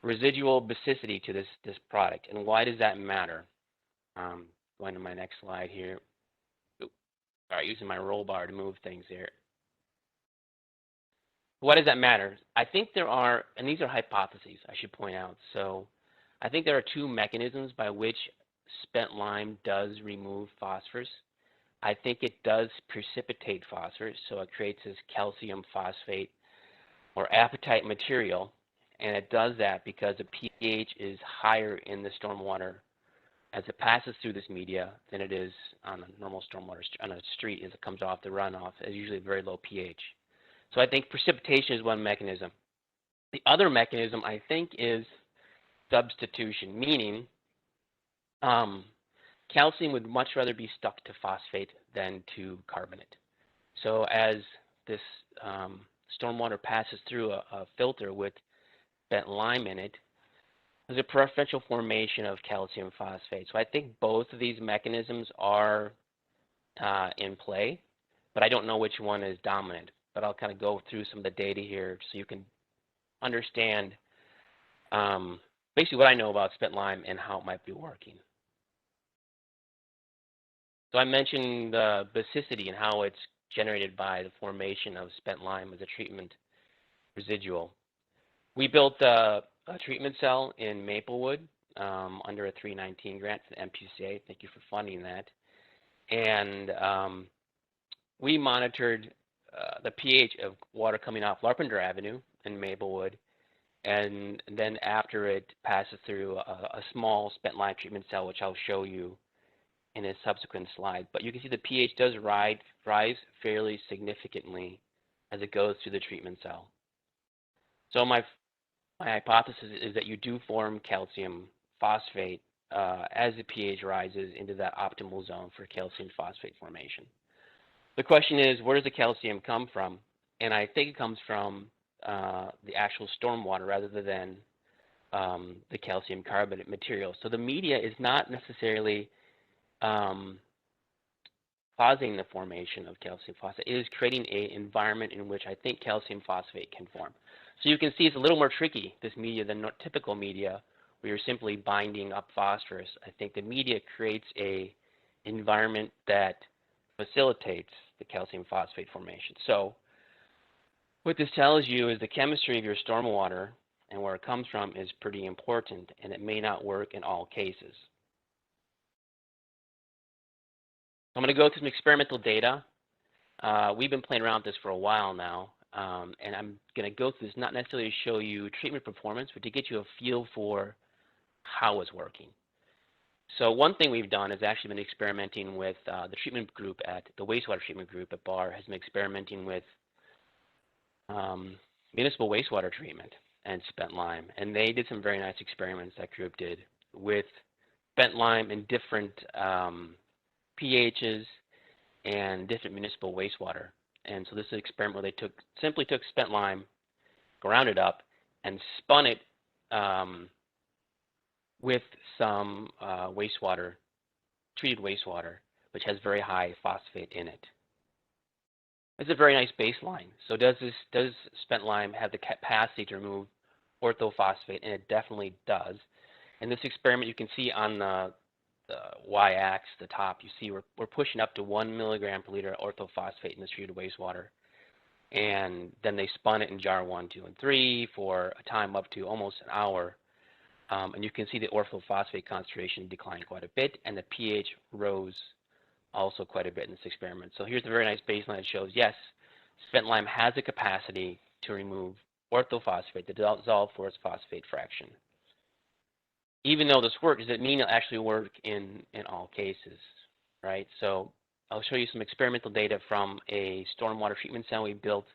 residual basicity to this product. And why does that matter? Going to my next slide here. Oops, sorry, using my roll bar to move things here. Why does that matter? I think there are, and these are hypotheses, I should point out. So I think there are two mechanisms by which spent lime does remove phosphorus. I think it does precipitate phosphorus, so it creates this calcium phosphate or apatite material, and it does that because the pH is higher in the stormwater as it passes through this media than it is on a normal stormwater on a street as it comes off the runoff. It's usually very low pH. So I think precipitation is one mechanism. The other mechanism I think is substitution, meaning calcium would much rather be stuck to phosphate than to carbonate. So as this stormwater passes through a filter with spent lime in it, there's a preferential formation of calcium phosphate. So I think both of these mechanisms are in play, but I don't know which one is dominant. But I'll kind of go through some of the data here so you can understand basically what I know about spent lime and how it might be working. So I mentioned the basicity and how it's generated by the formation of spent lime as a treatment residual. We built a treatment cell in Maplewood under a 319 grant from the MPCA. Thank you for funding that. And we monitored the pH of water coming off Larpenteur Avenue in Maplewood, and then after it passes through a small spent lime treatment cell, which I'll show you in a subsequent slide. But you can see the pH does rise fairly significantly as it goes through the treatment cell. So my hypothesis is that you do form calcium phosphate as the pH rises into that optimal zone for calcium phosphate formation. The question is, where does the calcium come from? And I think it comes from the actual stormwater rather than the calcium carbonate material. So the media is not necessarily causing the formation of calcium phosphate. It is creating an environment in which I think calcium phosphate can form. So you can see it's a little more tricky, this media, than typical media where you're simply binding up phosphorus. I think the media creates an environment that facilitates the calcium phosphate formation. So what this tells you is the chemistry of your stormwater and where it comes from is pretty important, and it may not work in all cases. I'm going to go through some experimental data. We've been playing around with this for a while now, and I'm going to go through this not necessarily to show you treatment performance, but to get you a feel for how it's working. So one thing we've done is actually been experimenting with the treatment group at the wastewater treatment group at Barr has been experimenting with municipal wastewater treatment and spent lime, and they did some very nice experiments, that group did, with spent lime in different pHs and different municipal wastewater. And so this is an experiment where they simply took spent lime, ground it up, and spun it with some wastewater, treated wastewater, which has very high phosphate in it. It's a very nice baseline. So does spent lime have the capacity to remove orthophosphate? And it definitely does. In this experiment, you can see on the y-axis, the top, you see we're pushing up to 1 milligram per liter orthophosphate in this treated wastewater. And then they spun it in jar 1, 2, and 3 for a time up to almost an hour. And you can see the orthophosphate concentration declined quite a bit, and the pH rose also quite a bit in this experiment. So here's a very nice baseline that shows, yes, spent lime has the capacity to remove orthophosphate, the dissolved forest phosphate fraction. Even though this works, does it mean it'll actually work in all cases, right? So I'll show you some experimental data from a stormwater treatment cell we built,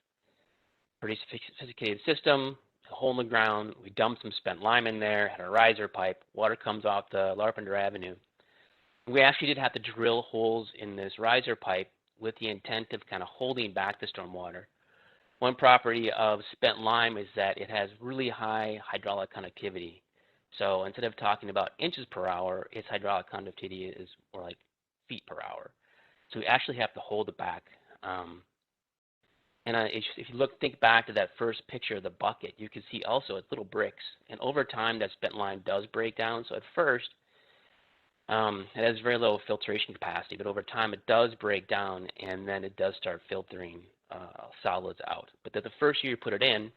pretty sophisticated system, a hole in the ground. We dumped some spent lime in there, had a riser pipe, water comes off the Larpenteur Avenue. We actually did have to drill holes in this riser pipe with the intent of kind of holding back the stormwater. One property of spent lime is that it has really high hydraulic conductivity. So instead of talking about inches per hour, its hydraulic conductivity is more like feet per hour. So we actually have to hold it back. If you think back to that first picture of the bucket, you can see also it's little bricks. And over time, that spent lime does break down. So at first, it has very low filtration capacity, but over time it does break down, and then it does start filtering solids out. But the first year you put it in,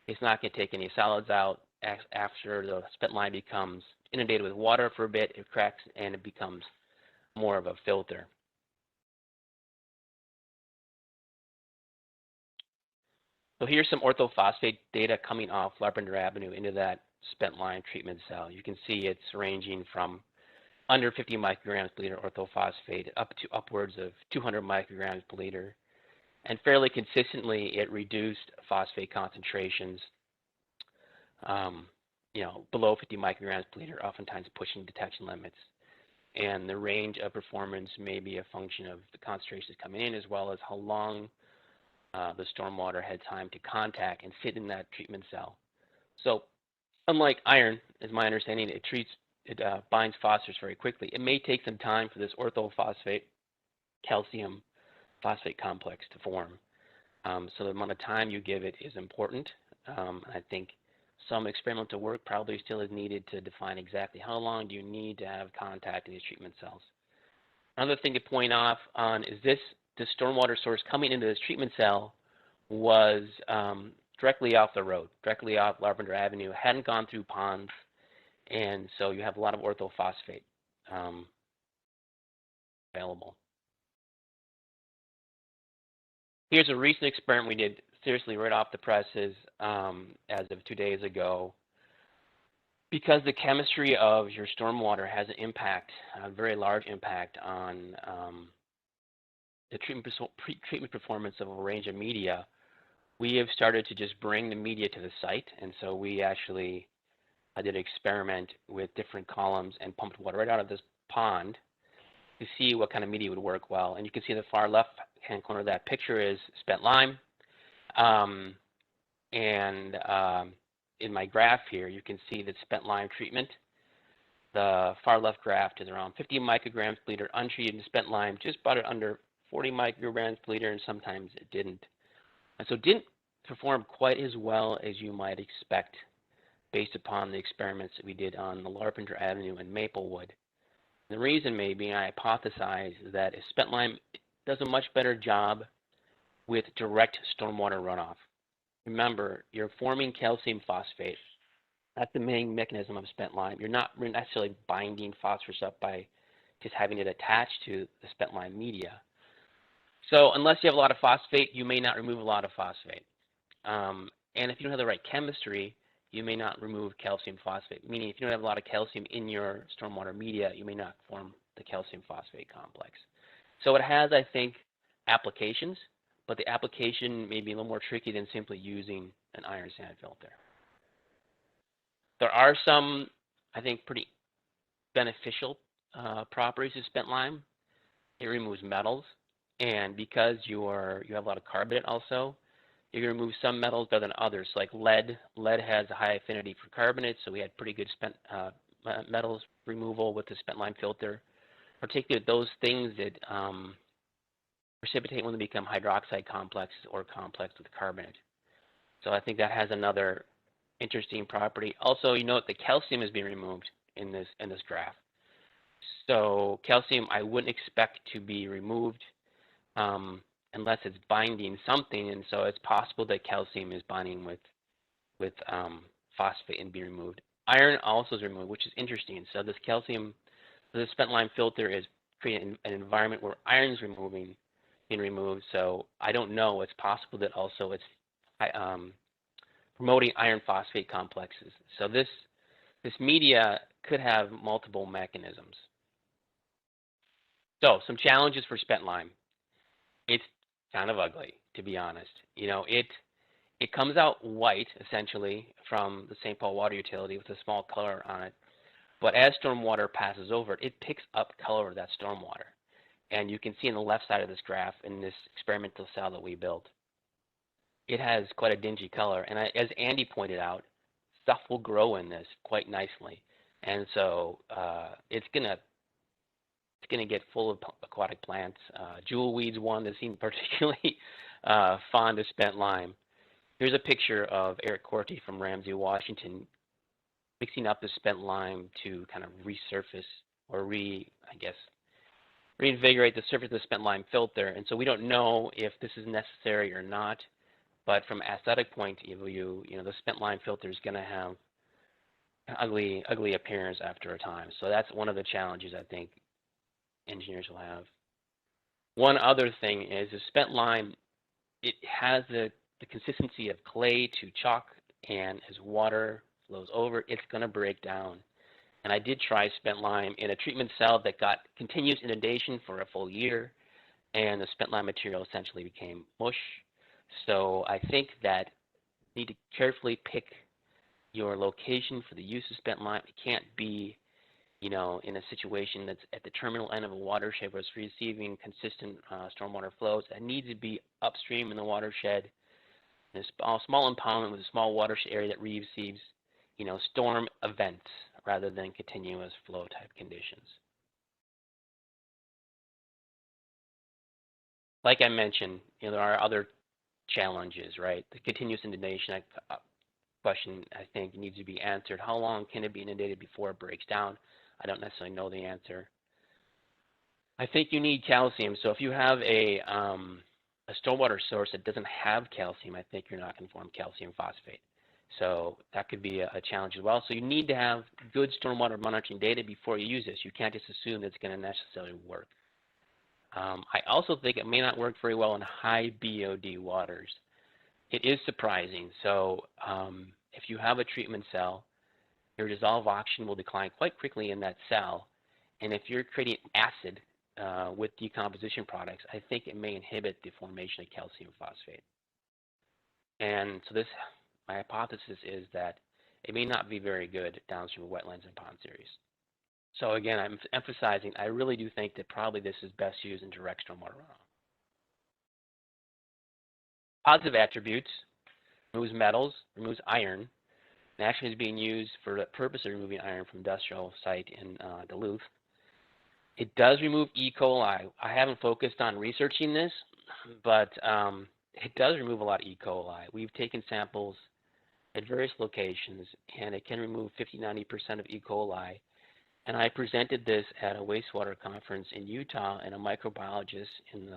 it's not going to take any solids out. after the spent lime becomes inundated with water for a bit, it cracks and it becomes more of a filter. So here's some orthophosphate data coming off Larpenteur Avenue into that spent lime treatment cell. You can see it's ranging from under 50 micrograms per liter orthophosphate up to upwards of 200 micrograms per liter. And fairly consistently, it reduced phosphate concentrations, below 50 micrograms per liter, oftentimes pushing detection limits. And the range of performance may be a function of the concentrations coming in, as well as how long the stormwater had time to contact and sit in that treatment cell. So, unlike iron, is my understanding, it binds phosphorus very quickly. It may take some time for this orthophosphate calcium phosphate complex to form. So the amount of time you give it is important. I think some experimental work probably still is needed to define exactly how long do you need to have contact in these treatment cells. Another thing to point off on is the stormwater source coming into this treatment cell was directly off the road, directly off Larpenteur Avenue, hadn't gone through ponds, and so you have a lot of orthophosphate available. Here's a recent experiment we did, seriously, right off the presses as of 2 days ago. Because the chemistry of your stormwater has an impact, a very large impact on the treatment performance of a range of media, we have started to just bring the media to the site. And so we actually did an experiment with different columns and pumped water right out of this pond to see what kind of media would work well. And you can see in the far left-hand corner of that picture is spent lime. In my graph here, you can see that spent lime treatment. The far left graph is around 50 micrograms per liter untreated and spent lime, just about under 40 micrograms per liter, and sometimes it didn't. And so it didn't perform quite as well as you might expect based upon the experiments that we did on the Larpenteur Avenue and Maplewood. The reason may be, I hypothesize, that spent lime does a much better job with direct stormwater runoff. Remember, you're forming calcium phosphate. That's the main mechanism of spent lime. You're not necessarily binding phosphorus up by just having it attached to the spent lime media. So unless you have a lot of phosphate, you may not remove a lot of phosphate. And if you don't have the right chemistry, you may not remove calcium phosphate, meaning if you don't have a lot of calcium in your stormwater media, you may not form the calcium phosphate complex. So it has, I think, applications, but the application may be a little more tricky than simply using an iron sand filter. There are some, I think, pretty beneficial properties of spent lime. It removes metals, and because you have a lot of carbonate also, you can remove some metals better than others, like lead. Lead has a high affinity for carbonate, so we had pretty good spent metals removal with the spent lime filter, particularly those things that precipitate when they become hydroxide complexes or complex with carbonate. So I think that has another interesting property. Also, you note the calcium is being removed in this graph. So calcium I wouldn't expect to be removed unless it's binding something, and so it's possible that calcium is binding with phosphate and be removed. Iron also is removed, which is interesting. So this calcium, the spent lime filter is creating an environment where iron is being removed. So I don't know. It's possible that also it's promoting iron phosphate complexes. So this media could have multiple mechanisms. So some challenges for spent lime. It's kind of ugly, to be honest. You know, it comes out white essentially from the St. Paul water utility with a small color on it. But as stormwater passes over it, it picks up color of that stormwater. And you can see on the left side of this graph in this experimental cell that we built, it has quite a dingy color. And as Andy pointed out, stuff will grow in this quite nicely. And so it's gonna get full of aquatic plants. Jewelweed's one that seems particularly fond of spent lime. Here's a picture of Eric Corti from Ramsey, Washington, mixing up the spent lime to kind of resurface or reinvigorate the surface of the spent lime filter. And so we don't know if this is necessary or not, but from aesthetic point of view, you know, the spent lime filter is going to have ugly appearance after a time. So that's one of the challenges I think engineers will have. One other thing is the spent lime, it has the consistency of clay to chalk, and as water flows over, it's going to break down. And I did try spent lime in a treatment cell that got continuous inundation for a full year, and the spent lime material essentially became mush. So I think that you need to carefully pick your location for the use of spent lime. It can't be, in a situation that's at the terminal end of a watershed where it's receiving consistent stormwater flows. It needs to be upstream in the watershed, in a small impoundment with a small watershed area that receives, storm events rather than continuous flow type conditions. Like I mentioned, there are other challenges, right? The continuous inundation question, I think, needs to be answered. How long can it be inundated before it breaks down? I don't necessarily know the answer. I think you need calcium. So if you have a stormwater source that doesn't have calcium, I think you're not going to form calcium phosphate. So that could be a challenge as well. So you need to have good stormwater monitoring data before you use this. You can't just assume that it's going to necessarily work. I also think it may not work very well in high BOD waters. It is surprising. So if you have a treatment cell, your dissolved oxygen will decline quite quickly in that cell. And if you're creating acid with decomposition products, I think it may inhibit the formation of calcium phosphate. And so my hypothesis is that it may not be very good downstream of wetlands and pond series. So again, I'm emphasizing, I really do think that probably this is best used in direct stormwater runoff. Positive attributes: removes metals, removes iron, and actually is being used for the purpose of removing iron from industrial site in Duluth. It does remove E. coli. I haven't focused on researching this, but it does remove a lot of E. coli. We've taken samples at various locations, and it can remove 50–90% of E. coli. And I presented this at a wastewater conference in Utah, and a microbiologist in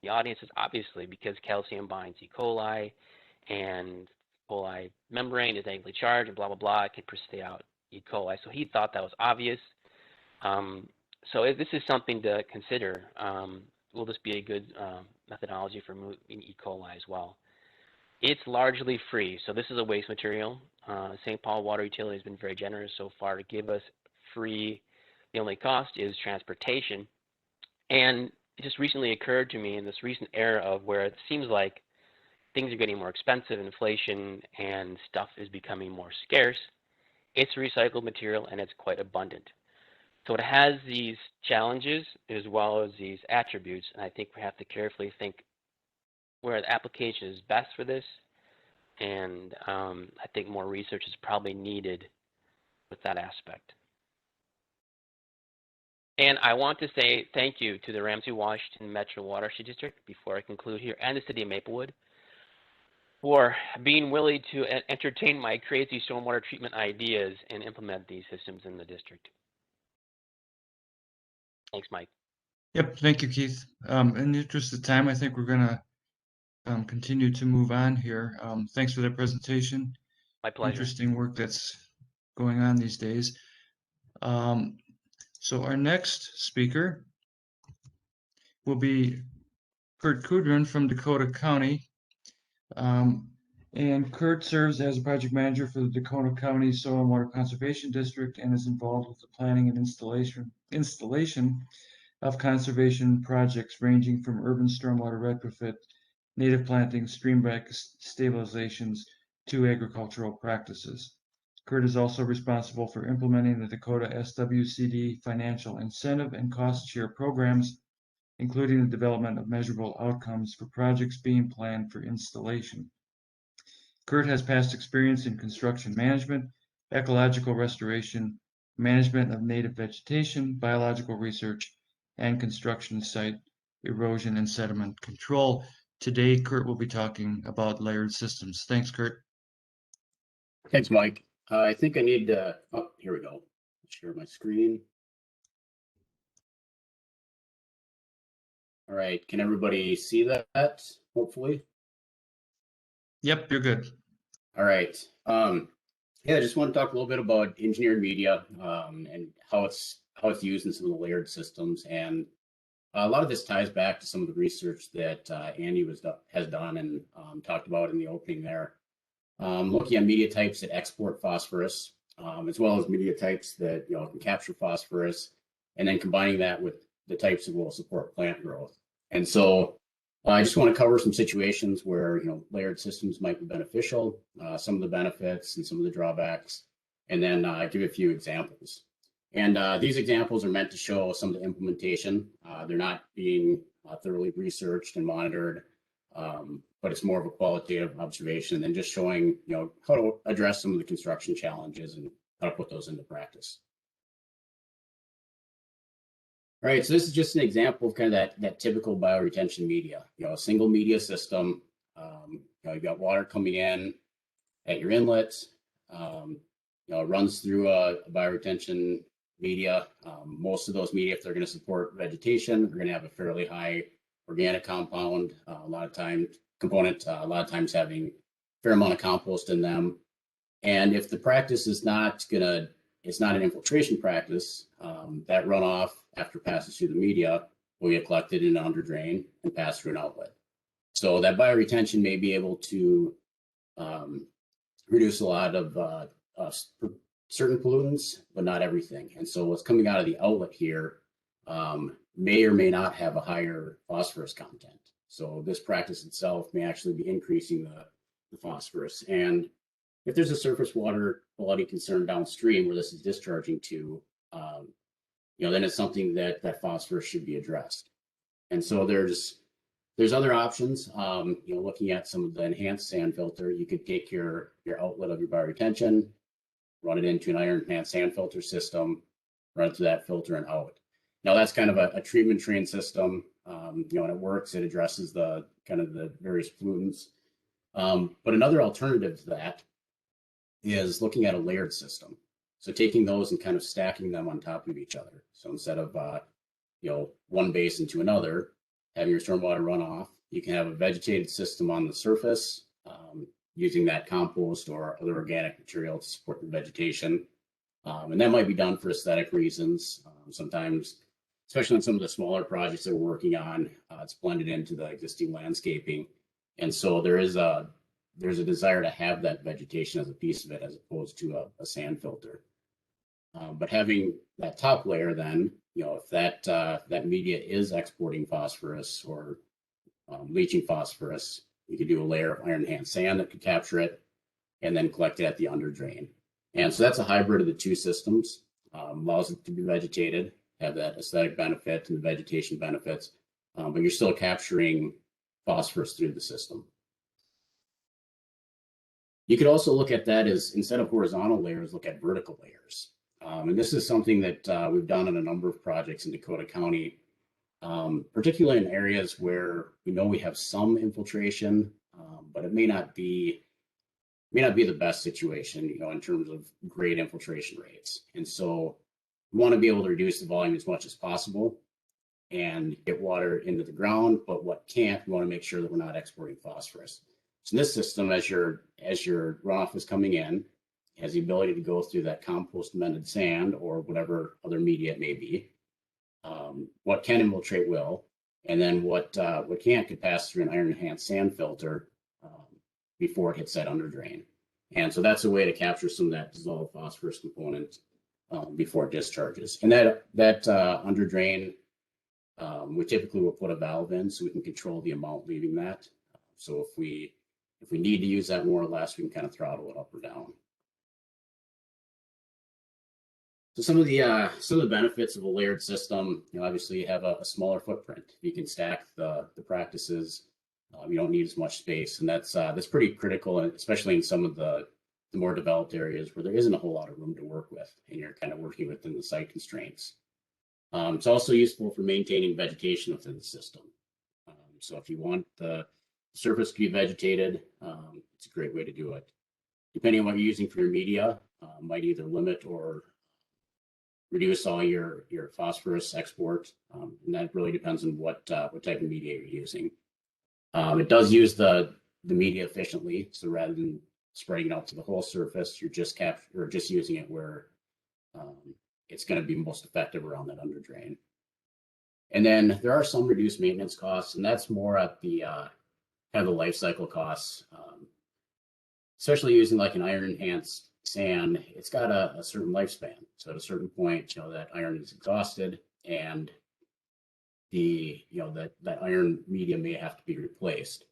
the audience is obviously, because calcium binds E. coli, and E. coli membrane is negatively charged, and blah, blah, blah, it can precipitate out E. coli. So he thought that was obvious. So this is something to consider. Will this be a good methodology for removing E. coli as well? It's largely free. So this is a waste material. St. Paul Water Utility has been very generous so far to give us free. The only cost is transportation. And it just recently occurred to me in this recent era of where it seems like things are getting more expensive, inflation, and stuff is becoming more scarce. It's recycled material, and it's quite abundant. So it has these challenges as well as these attributes, and I think we have to carefully think where the application is best for this, and I think more research is probably needed with that aspect. And I want to say thank you to the Ramsey-Washington Metro Watershed District before I conclude here, and the City of Maplewood, for being willing to entertain my crazy stormwater treatment ideas and implement these systems in the district. Thanks, Mike. Yep, thank you, Keith. In the interest of time, I think we're going to continue to move on here. Thanks for that presentation. My pleasure. Interesting work that's going on these days. So our next speaker will be Kurt Kudrin from Dakota County. And Kurt serves as a project manager for the Dakota County Soil and Water Conservation District and is involved with the planning and installation of conservation projects ranging from urban stormwater retrofit, native plantings, stream bank stabilizations to agricultural practices. Kurt is also responsible for implementing the Dakota SWCD financial incentive and cost share programs, including the development of measurable outcomes for projects being planned for installation. Kurt has past experience in construction management, ecological restoration, management of native vegetation, biological research, and construction site erosion and sediment control. Today, Kurt will be talking about layered systems. Thanks, Kurt. Thanks, Mike. I think I need to, oh, here we go. Share my screen. All right, can everybody see that, hopefully? Yep, you're good. All right. Yeah, I just want to talk a little bit about engineered media and how it's used in some of the layered systems. And a lot of this ties back to some of the research that Andy has done and talked about in the opening there. Looking at media types that export phosphorus, as well as media types that can capture phosphorus, and then combining that with the types that will support plant growth. And so I just want to cover some situations where layered systems might be beneficial, some of the benefits and some of the drawbacks, and then give a few examples. And these examples are meant to show some of the implementation. They're not being thoroughly researched and monitored, but it's more of a qualitative observation and just showing how to address some of the construction challenges and how to put those into practice. All right, so this is just an example of kind of that typical bioretention media. A single media system. You've got water coming in at your inlets. It runs through a bioretention media. Most of those media, if they're going to support vegetation, are going to have a fairly high organic compound. A lot of times having a fair amount of compost in them. And if the practice is not an infiltration practice, that runoff after passes through the media will get collected in an under drain and pass through an outlet. So that bioretention may be able to reduce a lot of certain pollutants, but not everything. And so what's coming out of the outlet here may or may not have a higher phosphorus content. So this practice itself may actually be increasing the phosphorus. And if there's a surface water quality concern downstream where this is discharging to, then it's something that phosphorus should be addressed. And so there's other options. Looking at some of the enhanced sand filter, you could take your outlet of your bioretention, run it into an iron enhanced sand filter system, run it through that filter and out. Now that's kind of a treatment train system. And it works. It addresses the various pollutants. But another alternative to that is looking at a layered system. So taking those and kind of stacking them on top of each other. So instead of one basin to another, having your stormwater runoff, you can have a vegetated system on the surface, using that compost or other organic material to support the vegetation. And that might be done for aesthetic reasons. Sometimes, especially on some of the smaller projects that we're working on, it's blended into the existing landscaping. And so there's a desire to have that vegetation as a piece of it, as opposed to a sand filter. But having that top layer, then, if that media is exporting phosphorus or leaching phosphorus, you could do a layer of iron enhanced sand that could capture it and then collect it at the under drain. And so that's a hybrid of the two systems. Allows it to be vegetated, have that aesthetic benefit and the vegetation benefits, but you're still capturing phosphorus through the system. You could also look at that as, instead of horizontal layers, look at vertical layers. And this is something that we've done on a number of projects in Dakota County, particularly in areas where we know we have some infiltration, but it may not be the best situation, in terms of great infiltration rates. And so we want to be able to reduce the volume as much as possible and get water into the ground, but what can't, we want to make sure that we're not exporting phosphorus. So in this system, as your runoff is coming in, it has the ability to go through that compost amended sand or whatever other media it may be. What can infiltrate will, and then what can't could pass through an iron enhanced sand filter before it hits that under drain. And so that's a way to capture some of that dissolved phosphorus component before it discharges. And that under drain, we typically will put a valve in so we can control the amount leaving that. So if we need to use that more or less, we can kind of throttle it up or down. So some of the benefits of a layered system, obviously you have a smaller footprint. You can stack the practices. You don't need as much space, and that's pretty critical, especially in some of the more developed areas where there isn't a whole lot of room to work with, and you're kind of working within the site constraints. It's also useful for maintaining vegetation within the system. So if you want the surface to be vegetated, it's a great way to do it. Depending on what you're using for your media, might either limit or reduce all your phosphorus export, and that really depends on what type of media you're using. It does use the media efficiently, so rather than spreading it out to the whole surface. You're just using it where it's going to be most effective around that under drain. And then there are some reduced maintenance costs, and that's more at the kind of the life cycle costs, especially using like an iron enhanced sand. It's got a certain lifespan. So at a certain point, that iron is exhausted, and that iron medium may have to be replaced.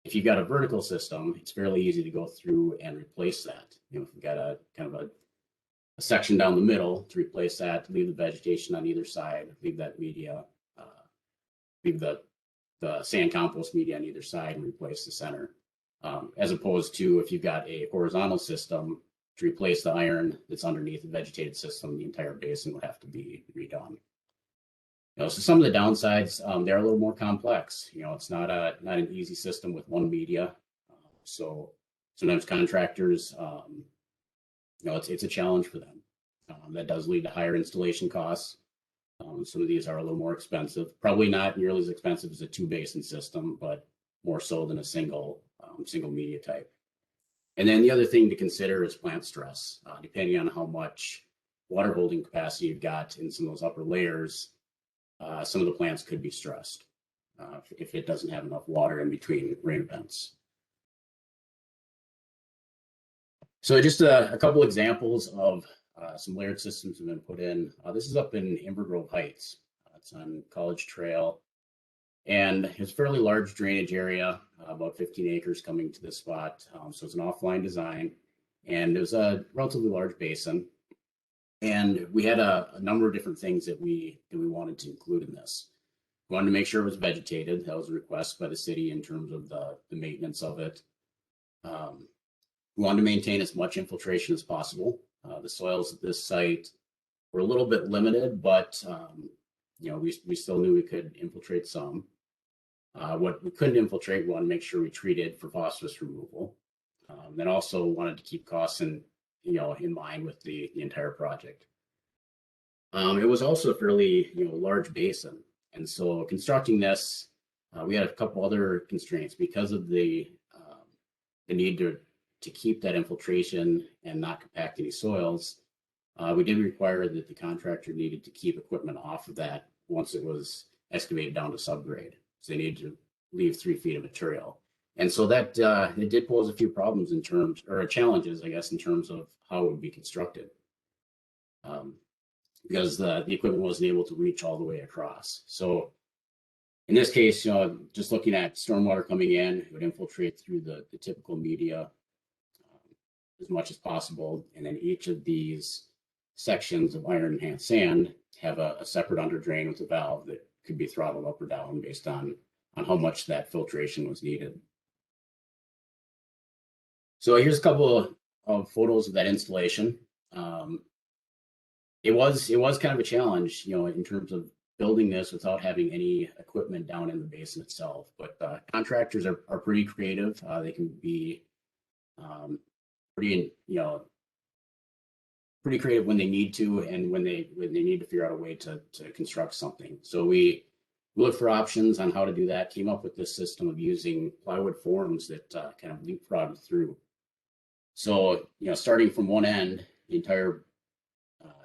If you've got a vertical system, it's fairly easy to go through and replace that. If you've got a kind of a section down the middle, to replace that, leave the vegetation on either side, leave that media, leave the sand compost media on either side, and replace the center. As opposed to if you've got a horizontal system, to replace the iron that's underneath the vegetated system, the entire basin would have to be redone. So some of the downsides, they're a little more complex. It's not an easy system with one media. So sometimes contractors, it's a challenge for them. That does lead to higher installation costs. Some of these are a little more expensive. Probably not nearly as expensive as a 2-basin system, but more so than a single media type. And then the other thing to consider is plant stress. Depending on how much water holding capacity you've got in some of those upper layers, some of the plants could be stressed if it doesn't have enough water in between rain events. So just a couple examples of some layered systems have been put in. This is up in Amber Grove Heights. It's on College Trail. And it's a fairly large drainage area, about 15 acres coming to this spot. So it's an offline design. And it was a relatively large basin. And we had a number of different things that we wanted to include in this. We wanted to make sure it was vegetated. That was a request by the city in terms of the maintenance of it. We wanted to maintain as much infiltration as possible. The soils at this site were a little bit limited, but we still knew we could infiltrate some. What we couldn't infiltrate, we wanted to make sure we treated for phosphorus removal. Then also wanted to keep costs in line with the entire project. It was also a fairly large basin, and so constructing this, we had a couple other constraints because of the need to keep that infiltration and not compact any soils. We did require that the contractor needed to keep equipment off of that once it was excavated down to subgrade. So they needed to leave 3 feet of material. And so that it did pose a few problems challenges, I guess, in terms of how it would be constructed. Because the equipment wasn't able to reach all the way across. So in this case, just looking at stormwater coming in, it would infiltrate through the typical media as much as possible. And then each of these sections of iron enhanced sand have a separate under drain with a valve that could be throttled up or down based on how much that filtration was needed. So here's a couple of photos of that installation. It was kind of a challenge, in terms of building this without having any equipment down in the basin itself. But contractors are pretty creative. They can be pretty creative when they need to, and when they need to figure out a way to construct something. So we looked for options on how to do that. Came up with this system of using plywood forms that kind of leapfrogged through. So starting from one end, the entire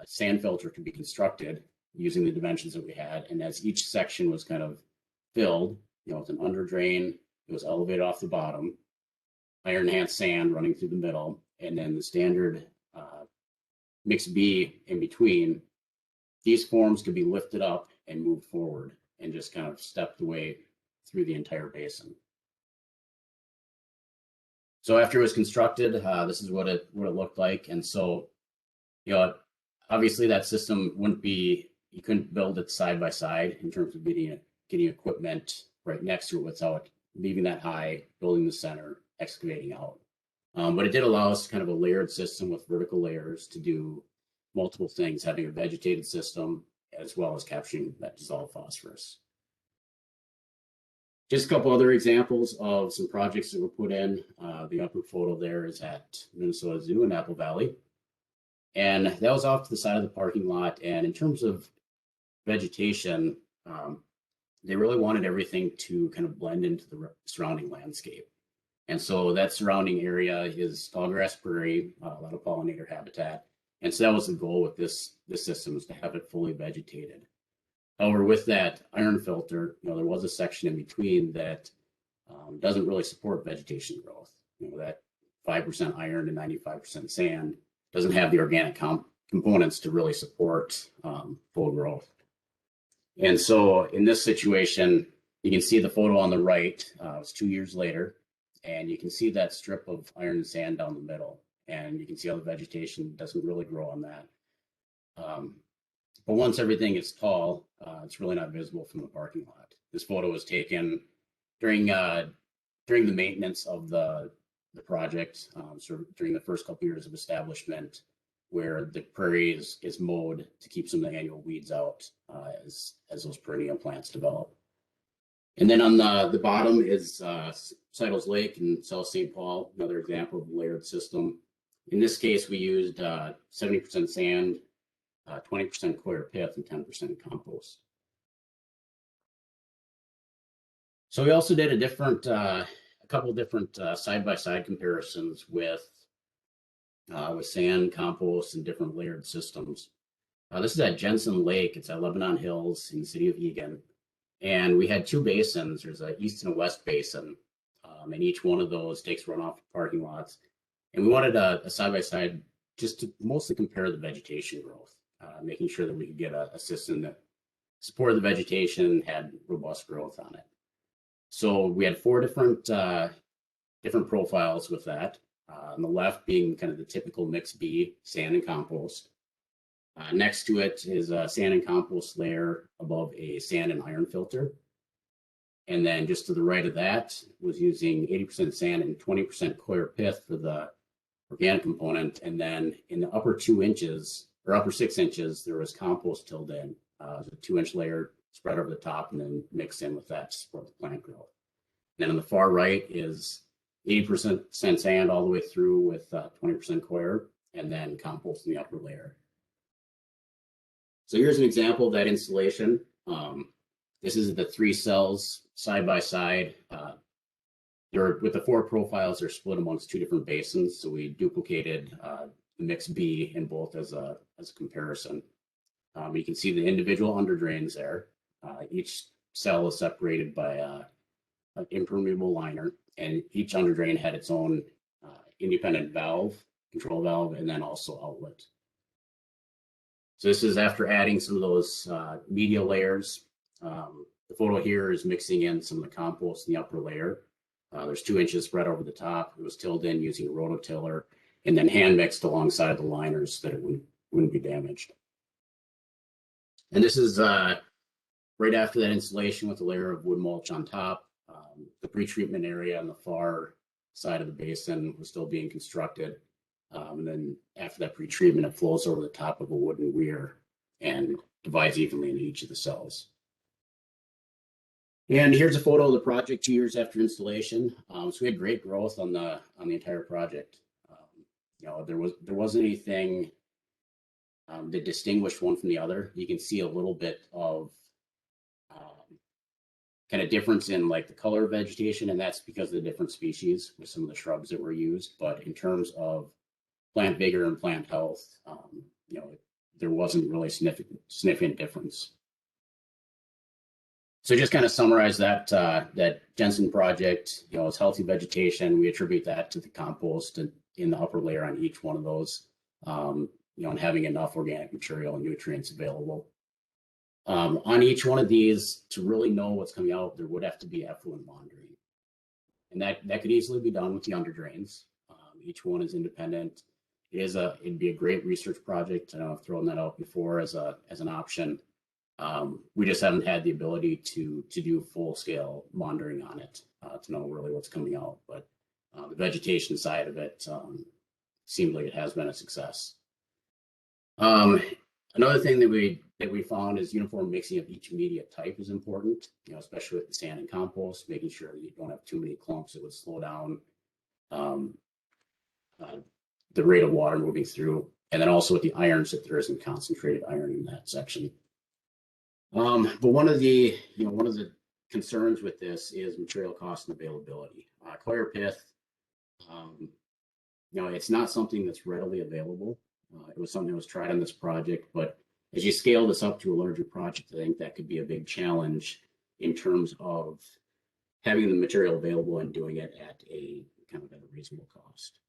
sand filter could be constructed using the dimensions that we had, and as each section was kind of filled, with an under drain, it was elevated off the bottom, iron enhanced sand running through the middle, and then the standard mix B in between. These forms could be lifted up and moved forward and just kind of stepped away through the entire basin. So after it was constructed, this is what it looked like. And so, obviously that system you couldn't build it side by side in terms of getting equipment right next to it without leaving that high, building the center, excavating out. But it did allow us kind of a layered system with vertical layers to do multiple things, having a vegetated system as well as capturing that dissolved phosphorus. Just a couple other examples of some projects that were put in. The upper photo there is at Minnesota Zoo in Apple Valley. And that was off to the side of the parking lot. And in terms of vegetation, they really wanted everything to kind of blend into the surrounding landscape. And so that surrounding area is tallgrass prairie, a lot of pollinator habitat. And so that was the goal with this system, is to have it fully vegetated. However, with that iron filter, there was a section in between that doesn't really support vegetation growth. That 5% iron and 95% sand doesn't have the organic components to really support full growth. And so in this situation, you can see the photo on the right. It's 2 years later, and you can see that strip of iron and sand down the middle, and you can see how the vegetation doesn't really grow on that. But once everything is tall, it's really not visible from the parking lot. This photo was taken during the maintenance of the project, so during the first couple years of establishment, where the prairie is mowed to keep some of the annual weeds out as those perennial plants develop. And then on the bottom is Seidels Lake in South St. Paul, another example of a layered system. In this case, we used 70% sand, 20% coir pith, and 10% compost. So we also did a couple of different side-by-side comparisons with sand, compost, and different layered systems. This is at Jensen Lake. It's at Lebanon Hills in the city of Eagan. And we had 2 basins. There's an east and a west basin. And each one of those takes runoff parking lots. And we wanted a side-by-side just to mostly compare the vegetation growth, making sure that we could get a system that supported the vegetation, had robust growth on it. So we had 4 different profiles with that. On the left being kind of the typical mix B, sand and compost. Next to it is a sand and compost layer above a sand and iron filter. And then just to the right of that was using 80% sand and 20% coir pith for the organic component. And then in the upper 2 inches or upper 6 inches, there was compost tilled in, a 2-inch layer spread over the top and then mixed in with that to support the plant growth. And then on the far right is 80% sand all the way through with 20% coir, and then compost in the upper layer. So here's an example of that installation. This is the 3 cells side by side. With the 4 profiles, they're split amongst 2 different basins. So we duplicated the mix B in both as a comparison. You can see the individual under drains there. Each cell is separated by an impermeable liner, and each under drain had its own independent valve, control valve, and then also outlet. So this is after adding some of those media layers. The photo here is mixing in some of the compost in the upper layer. There's 2 inches spread over the top. It was tilled in using a rototiller and then hand mixed alongside the liners so that it wouldn't be damaged. And this is right after that installation with a layer of wood mulch on top. The pretreatment area on the far side of the basin was still being constructed. And then after that pretreatment, it flows over the top of a wooden weir and divides evenly into each of the cells. And here's a photo of the project 2 years after installation. So we had great growth on the entire project. There wasn't anything that distinguished one from the other. You can see a little bit of kind of difference in like the color of vegetation, and that's because of the different species with some of the shrubs that were used. But in terms of plant vigor and plant health, there wasn't really significant difference. So just kind of summarize that Jensen project, it's healthy vegetation. We attribute that to the compost in the upper layer on each one of those, and having enough organic material and nutrients available. On each one of these, to really know what's coming out, there would have to be effluent monitoring. And that could easily be done with the under drains. Each one is independent. It'd be a great research project. I've thrown that out before as an option. We just haven't had the ability to do full scale monitoring on it to know really what's coming out. But the vegetation side of it seems like it has been a success. Another thing that we found is uniform mixing of each media type is important, especially with the sand and compost, making sure that you don't have too many clumps that would slow down the rate of water moving through. And then also with the irons, that there isn't concentrated iron in that section. But one of the concerns with this is material cost and availability. Coir pith Now, it's not something that's readily available. It was something that was tried on this project, but as you scale this up to a larger project, I think that could be a big challenge in terms of having the material available and doing it at a kind of at a reasonable cost.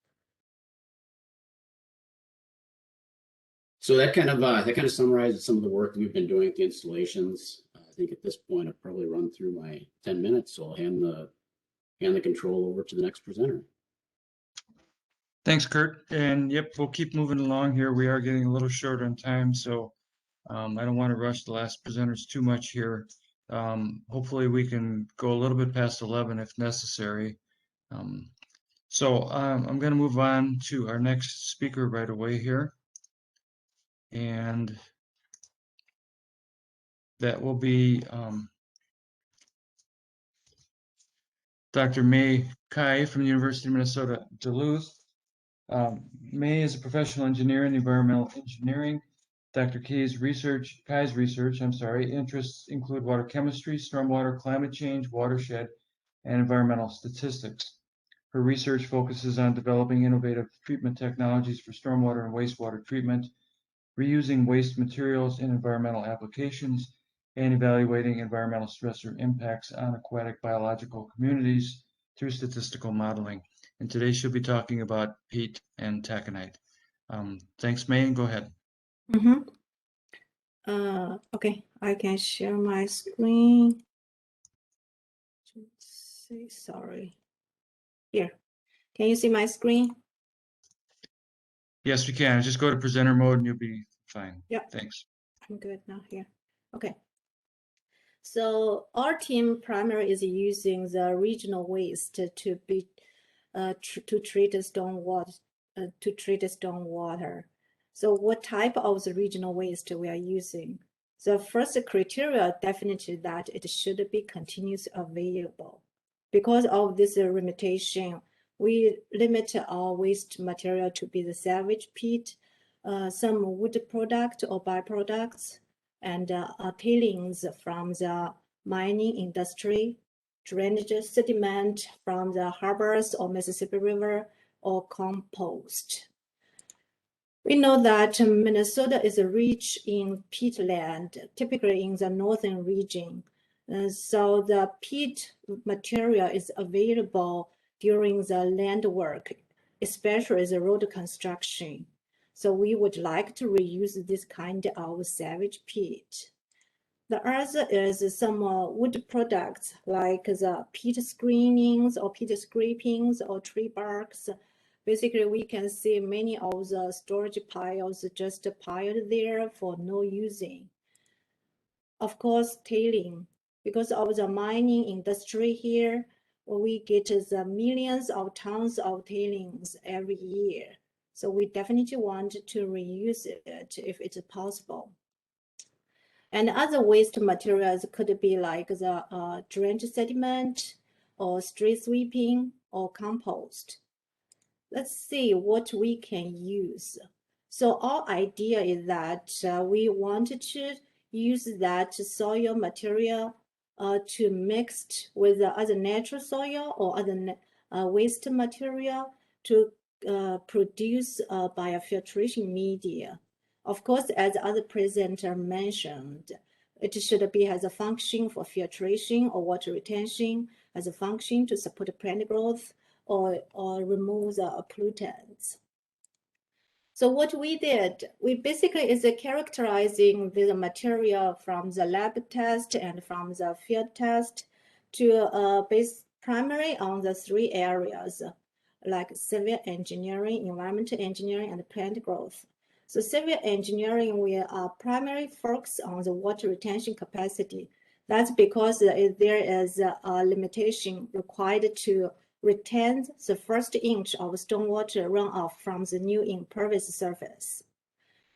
So that kind of summarizes some of the work that we've been doing at the installations. I think at this point I've probably run through my 10 minutes, so I'll hand the control over to the next presenter. Thanks, Kurt. And yep, we'll keep moving along here. We are getting a little short on time, so I don't want to rush the last presenters too much here. Hopefully we can go a little bit past 11 if necessary. I'm going to move on to our next speaker right away here. And that will be Dr. May Kai from the University of Minnesota, Duluth. May is a professional engineer in environmental engineering. Dr. Kai's research, interests include water chemistry, stormwater, climate change, watershed, and environmental statistics. Her research focuses on developing innovative treatment technologies for stormwater and wastewater treatment, reusing waste materials in environmental applications, and evaluating environmental stressor impacts on aquatic biological communities through statistical modeling. And today she'll be talking about peat and taconite. Thanks, May, and go ahead. Okay, I can share my screen. Sorry. Here, can you see my screen? Yes, we can. Just go to presenter mode and you'll be fine. Yeah. Thanks. I'm good now here. Okay. So our team primarily is using the regional waste to treat stormwater. So what type of the regional waste we are using? The first criteria definitely that it should be continuously available. Because of this limitation, we limit our waste material to be the salvage peat, some wood product or byproducts, and tailings from the mining industry, drainage sediment from the harbors or Mississippi River, or compost. We know that Minnesota is rich in peatland, typically in the northern region. So the peat material is available during the land work, especially the road construction. So we would like to reuse this kind of salvage peat. The other is some wood products like the peat screenings or peat scrapings or tree barks. Basically, we can see many of the storage piles just piled there for no using. Of course, tailing. Because of the mining industry here, we get the millions of tons of tailings every year. So we definitely want to reuse it if it's possible. And other waste materials could be like the drainage sediment or street sweeping or compost. Let's see what we can use. So our idea is that we want to use that soil material to mix with the other natural soil or other waste material to produce biofiltration media. Of course, as other presenter mentioned, it should be as a function for filtration or water retention, as a function to support plant growth or remove the pollutants. So what we did, we basically is characterizing the material from the lab test and from the field test to base primarily on the three areas, like civil engineering, environmental engineering, and plant growth. So civil engineering, we are primarily focused on the water retention capacity. That's because there is a limitation required to retain the first inch of stormwater runoff from the new impervious surface.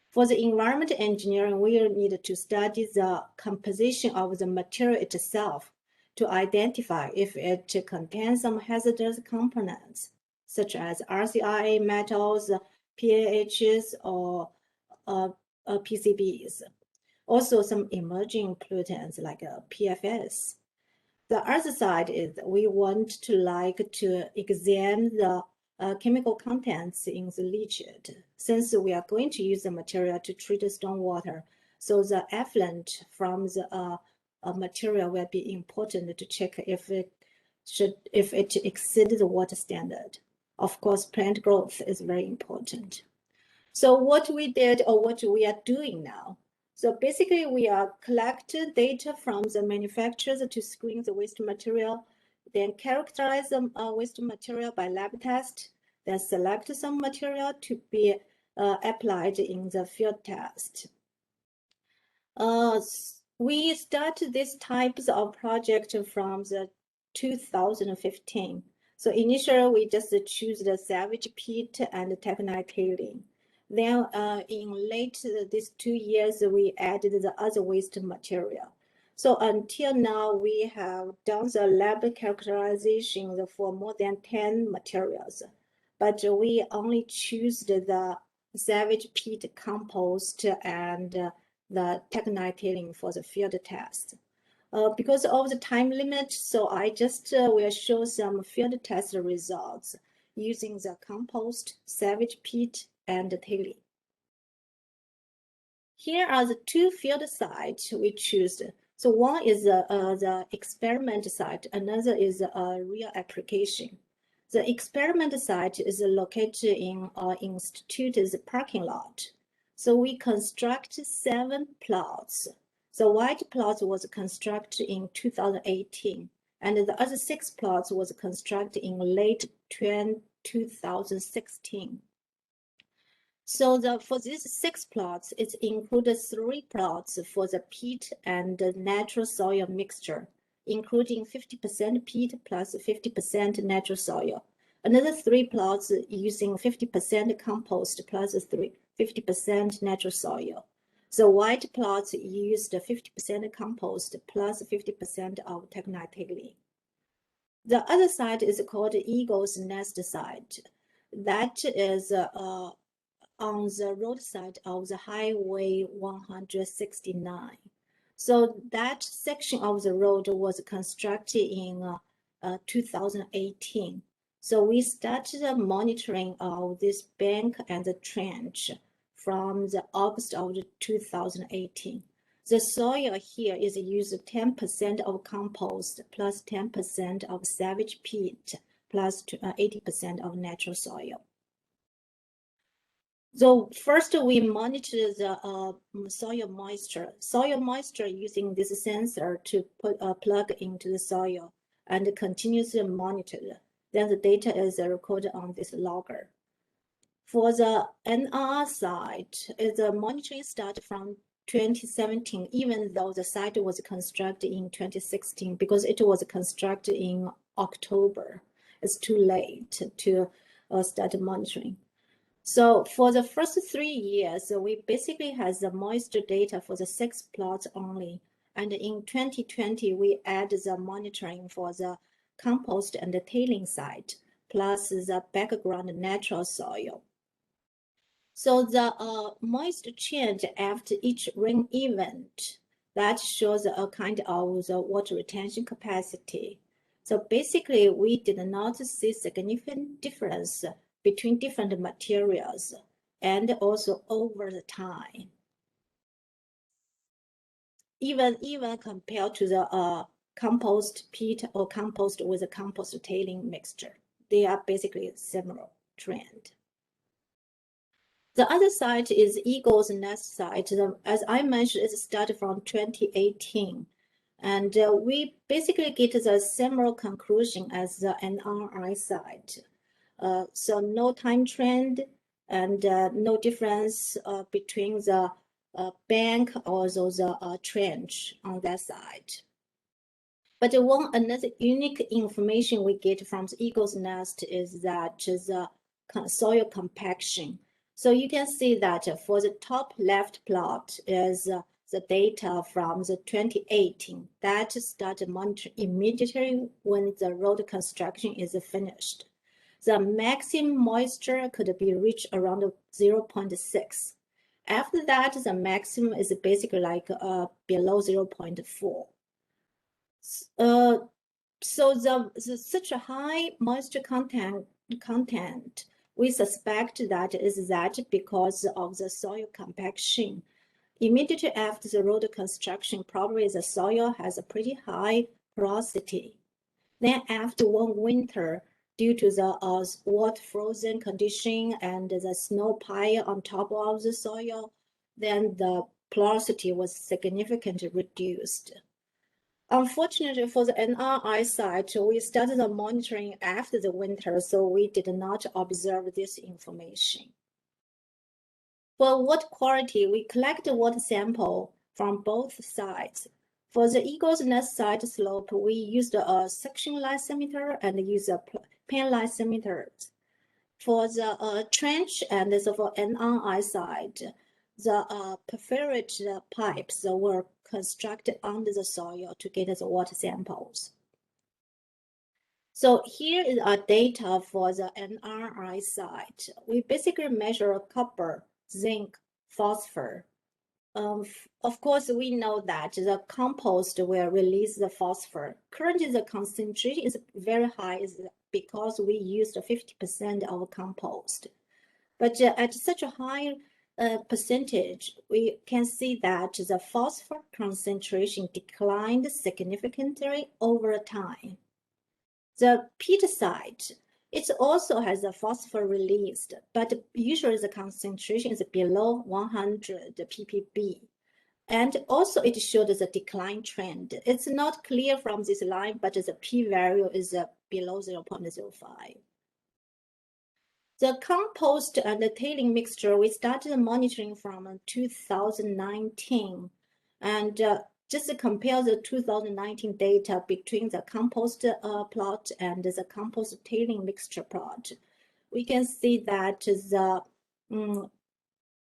For the environmental engineering, we need to study the composition of the material itself to identify if it contains some hazardous components, such as RCRA metals, PAHs, or PCBs. Also, some emerging pollutants like PFS. The other side is we want to examine the chemical contents in the leachate. Since we are going to use the material to treat the stormwater, so the effluent from the material will be important to check if it exceeds the water standard. Of course, plant growth is very important. So what we did, or what we are doing now, so basically we are collecting data from the manufacturers to screen the waste material, then characterize the waste material by lab test, then select some material to be applied in the field test. We started these types of project from the 2015. So initially we just choose the salvage peat and taconite tailing. Then in late these 2 years, we added the other waste material. So until now, we have done the lab characterization for more than 10 materials, but we only choose the salvage peat compost and the taconite tailing for the field test. Because of the time limit, so I just will show some field test results using the compost, salvage peat, and tailing. Here are the 2 field sites we choose. So one is the experiment site, another is a real application. The experiment site is located in our institute's parking lot. So we construct 7 plots. The white plot was constructed in 2018, and the other 6 plots was constructed in late 2016. So for these 6 plots, it included 3 plots for the peat and the natural soil mixture, including 50% peat plus 50% natural soil. Another 3 plots using 50% compost plus 50% natural soil. The white plots used 50% compost plus 50% of taconite tailing. The other site is called Eagle's Nest site. That is on the roadside of the Highway 169. So that section of the road was constructed in 2018. So we started monitoring of this bank and the trench from the August of 2018. The soil here is used 10% of compost plus 10% of salvage peat plus 80% of natural soil. So first we monitor the soil moisture. Soil moisture using this sensor to plug into the soil and continuously monitor. Then the data is recorded on this logger. For the NR side, the monitoring started from 2017, even though the site was constructed in 2016, because it was constructed in October. It's too late to start monitoring. So for the first 3 years, we basically had the moisture data for the 6 plots only. And in 2020, we added the monitoring for the compost and the tailing site, plus the background natural soil. So the moisture change after each rain event, that shows a kind of the water retention capacity. So basically, we did not see significant difference between different materials and also over the time. Even compared to the compost peat or compost with a compost tailing mixture, they are basically a similar trend. The other site is Eagle's Nest site. As I mentioned, it started from 2018. And we basically get the similar conclusion as the NRI site. So no time trend and no difference between the bank or those trench on that side. But another unique information we get from the Eagle's Nest is that the soil compaction. So you can see that for the top left plot is the data from the 2018 that started monitoring immediately when the road construction is finished. The maximum moisture could be reached around 0.6. After that, the maximum is basically like below 0.4. So such a high moisture content content. We suspect that is that because of the soil compaction. Immediately after the road construction, probably the soil has a pretty high porosity. Then after one winter, due to the water frozen condition and the snow pile on top of the soil, then the porosity was significantly reduced. Unfortunately for the NRI site, we started the monitoring after the winter, so we did not observe this information. For water quality, we collected water sample from both sides. For the Eagle's Nest side slope, we used a suction lysimeter and used a pen lysimeter. For the trench and for NRI side, the perforated pipes were constructed under the soil to get the water samples. So here is our data for the NRI site. We basically measure copper, zinc, phosphor. Of course, we know that the compost will release the phosphor. Currently, the concentration is very high because we used 50% of compost. But at such a high percentage, we can see that the phosphor concentration declined significantly over time. The peat site, it also has a phosphor released, but usually the concentration is below 100 ppb. And also it shows a decline trend. It's not clear from this line, but the p-value is below 0.05. The compost and the tailing mixture, we started monitoring from 2019. And just to compare the 2019 data between the compost plot and the compost tailing mixture plot, we can see that the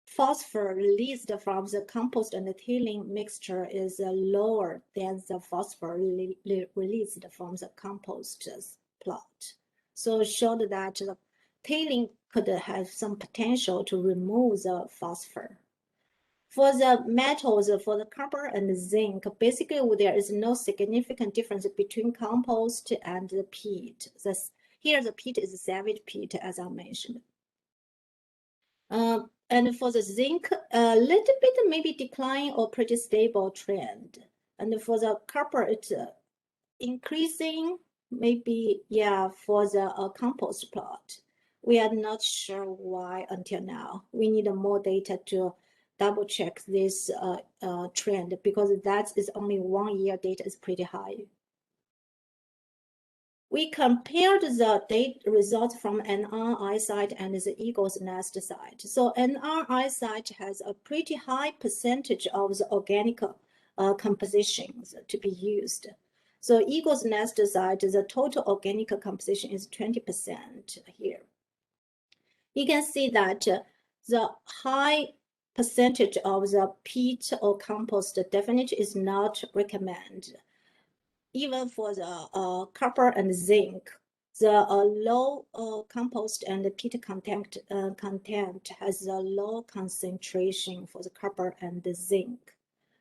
phosphor released from the compost and the tailing mixture is lower than the phosphor released from the compost plot. So it showed that the tailing could have some potential to remove the phosphor. For the metals, for the copper and the zinc, basically there is no significant difference between compost and the peat. Here the peat is savage peat, as I mentioned. And for the zinc, a little bit maybe decline or pretty stable trend. And for the copper, it's increasing, maybe, yeah, for the compost plot. We are not sure why until now. We need more data to double check this trend because that is only 1 year data is pretty high. We compared the data results from NRI site and the Eagle's Nest site. So NRI site has a pretty high percentage of the organic compositions to be used. So Eagle's Nest site, the total organic composition is 20% here. You can see that the high percentage of the peat or compost definitely is not recommended. Even for the copper and zinc, the low compost and the peat content has a low concentration for the copper and the zinc.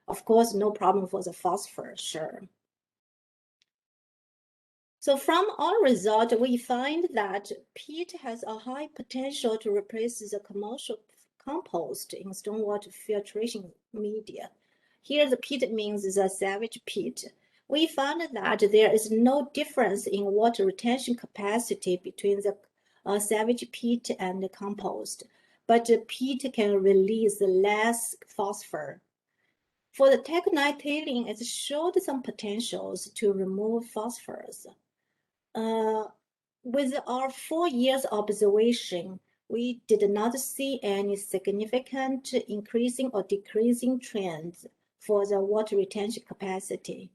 Of course, no problem for the phosphor, sure. So from our result, we find that peat has a high potential to replace the commercial compost in stormwater filtration media. Here, the peat means the savage peat. We found that there is no difference in water retention capacity between the savage peat and the compost, but the peat can release less phosphor. For the taconite tailing, it showed some potentials to remove phosphorus. With our 4 years observation, we did not see any significant increasing or decreasing trends for the water retention capacity.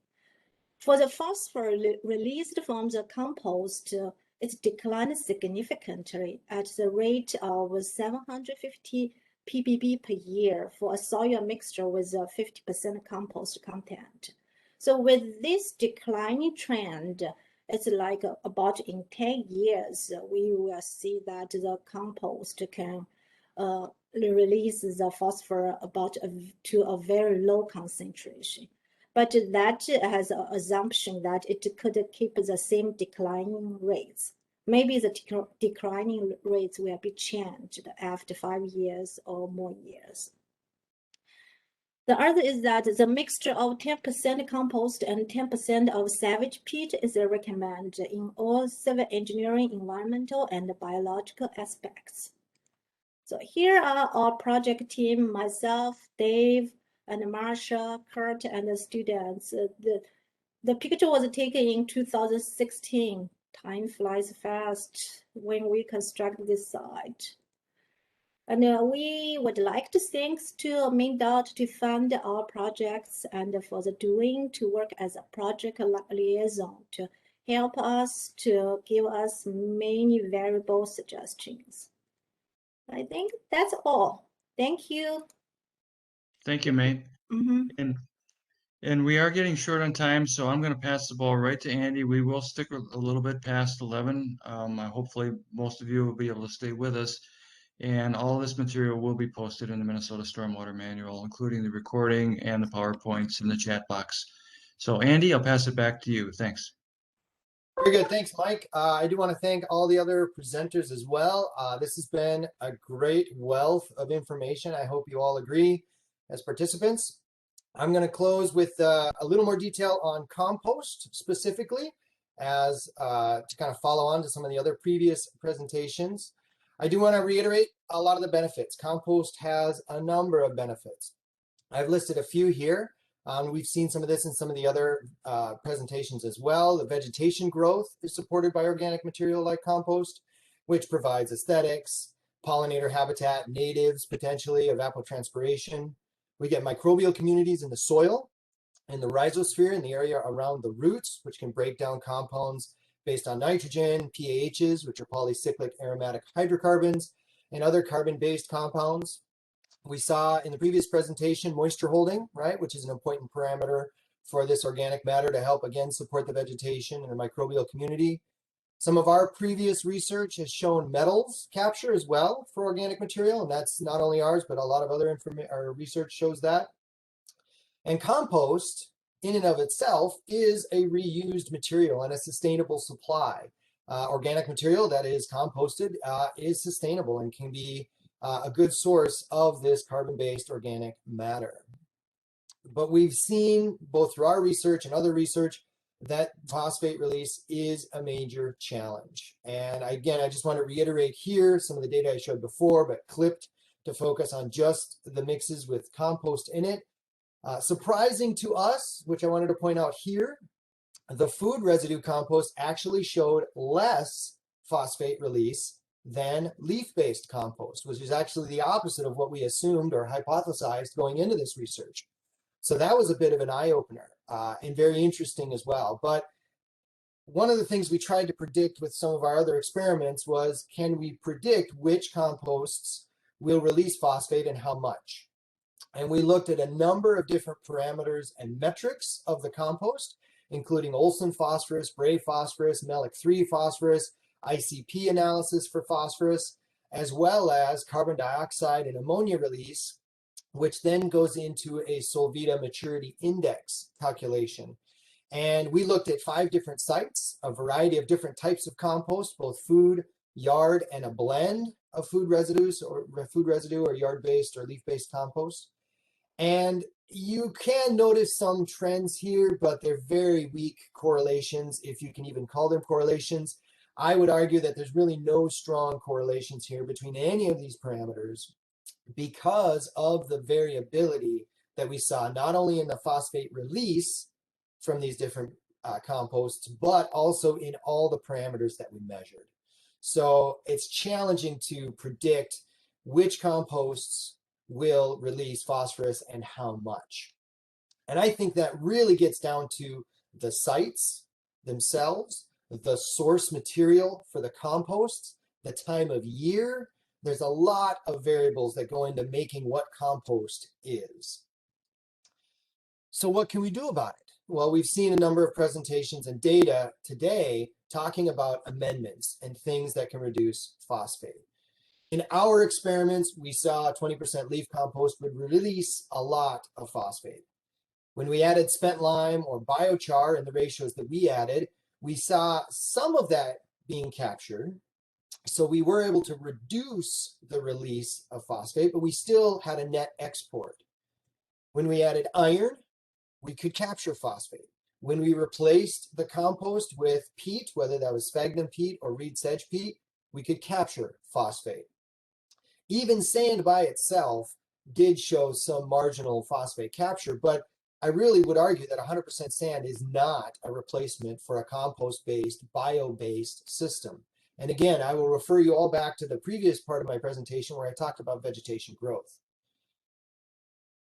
For the phosphor released from the compost, it declined significantly at the rate of 750 ppb per year for a soil mixture with a 50% compost content. So with this declining trend, it's like about in 10 years, we will see that the compost can release the phosphor about to a very low concentration. But that has an assumption that it could keep the same declining rates. maybe the declining rates will be changed after 5 years or more years. The other is that the mixture of 10% compost and 10% of savage peat is recommended in all civil engineering, environmental, and biological aspects. So here are our project team, myself, Dave, and Marsha, Kurt, and the students. The picture was taken in 2016. Time flies fast when we construct this site. And we would like to thanks to MinDOT to fund our projects and for the doing to work as a project liaison to help us, to give us many valuable suggestions. I think that's all. Thank you. Thank you, May. And we are getting short on time, so I'm going to pass the ball right to Andy. We will stick a little bit past 11. Hopefully most of you will be able to stay with us. And all this material will be posted in the Minnesota Stormwater Manual, including the recording and the PowerPoints in the chat box. So Andy, I'll pass it back to you. Thanks. Very good. Thanks, Mike. I do want to thank all the other presenters as well. This has been a great wealth of information. I hope you all agree as participants. I'm going to close with a little more detail on compost specifically as to kind of follow on to some of the other previous presentations. I do want to reiterate a lot of the benefits. Compost has a number of benefits. I've listed a few here. We've seen some of this in some of the other presentations as well. The vegetation growth is supported by organic material like compost, which provides aesthetics, pollinator habitat, natives potentially, evapotranspiration. We get microbial communities in the soil, in the rhizosphere, in the area around the roots, which can break down compounds based on nitrogen, PAHs, which are polycyclic aromatic hydrocarbons, and other carbon-based compounds. We saw in the previous presentation moisture holding, right, which is an important parameter for this organic matter to help, again, support the vegetation and the microbial community. Some of our previous research has shown metals capture as well for organic material, and that's not only ours, but a lot of other research shows that. And compost, in and of itself, is a reused material and a sustainable supply. Organic material that is composted is sustainable and can be a good source of this carbon-based organic matter. But we've seen, both through our research and other research, that phosphate release is a major challenge. And again, I just want to reiterate here some of the data I showed before, but clipped to focus on just the mixes with compost in it. Surprising to us, which I wanted to point out here, the food residue compost actually showed less phosphate release than leaf-based compost, which is actually the opposite of what we assumed or hypothesized going into this research. So that was a bit of an eye-opener and very interesting as well. But one of the things we tried to predict with some of our other experiments was, can we predict which composts will release phosphate and how much? And we looked at a number of different parameters and metrics of the compost, including Olsen phosphorus, Bray phosphorus, Melic-3 phosphorus, ICP analysis for phosphorus, as well as carbon dioxide and ammonia release, which then goes into a Solvita maturity index calculation. And we looked at 5 different sites, a variety of different types of compost, both food, yard, and a blend of food residues or food residue or yard-based or leaf-based compost. And you can notice some trends here, but they're very weak correlations, if you can even call them correlations. I would argue that there's really no strong correlations here between any of these parameters because of the variability that we saw, not only in the phosphate release from these different composts, but also in all the parameters that we measured. So it's challenging to predict which composts will release phosphorus and how much. And I think that really gets down to the sites themselves, the source material for the composts, the time of year. There's a lot of variables that go into making what compost is. So what can we do about it? Well, we've seen a number of presentations and data today talking about amendments and things that can reduce phosphate. In our experiments, we saw 20% leaf compost would release a lot of phosphate. When we added spent lime or biochar in the ratios that we added, we saw some of that being captured. So we were able to reduce the release of phosphate, but we still had a net export. When we added iron, we could capture phosphate. When we replaced the compost with peat, whether that was sphagnum peat or reed sedge peat, we could capture phosphate. Even sand by itself did show some marginal phosphate capture, but I really would argue that 100% sand is not a replacement for a compost-based, bio-based system. And again, I will refer you all back to the previous part of my presentation where I talked about vegetation growth.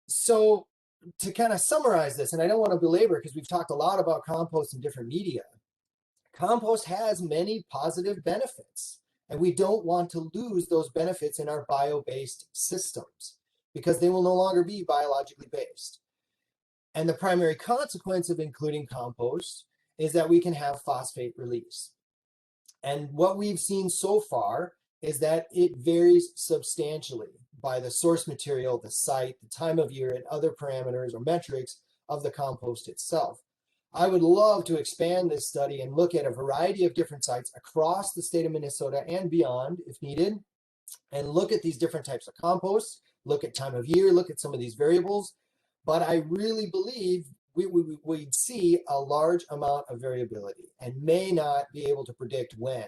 So to kind of summarize this, and I don't want to belabor because we've talked a lot about compost in different media, compost has many positive benefits, and we don't want to lose those benefits in our bio-based systems because they will no longer be biologically based. And the primary consequence of including compost is that we can have phosphate release. And what we've seen so far is that it varies substantially by the source material, the site, the time of year, and other parameters or metrics of the compost itself. I would love to expand this study and look at a variety of different sites across the state of Minnesota and beyond if needed, and look at these different types of composts, look at time of year, look at some of these variables. But I really believe we'd see a large amount of variability and may not be able to predict when.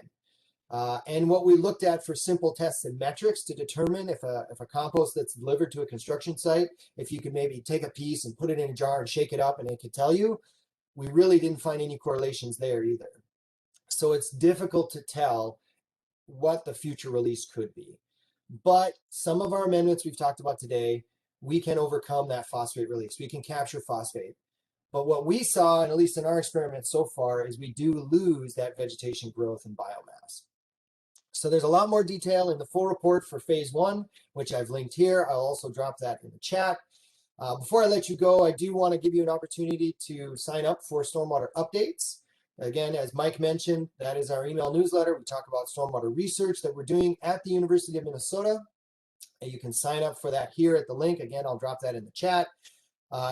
And what we looked at for simple tests and metrics to determine if a compost that's delivered to a construction site, if you could maybe take a piece and put it in a jar and shake it up and it could tell you, we really didn't find any correlations there either. So it's difficult to tell what the future release could be. But some of our amendments we've talked about today, we can overcome that phosphate release. We can capture phosphate. But what we saw, and at least in our experiments so far, is we do lose that vegetation growth and biomass. So there's a lot more detail in the full report for phase 1, which I've linked here. I'll also drop that in the chat. Before I let you go, I do want to give you an opportunity to sign up for Stormwater updates. Again, as Mike mentioned, that is our email newsletter. We talk about stormwater research that we're doing at the University of Minnesota. And you can sign up for that here at the link. Again, I'll drop that in the chat.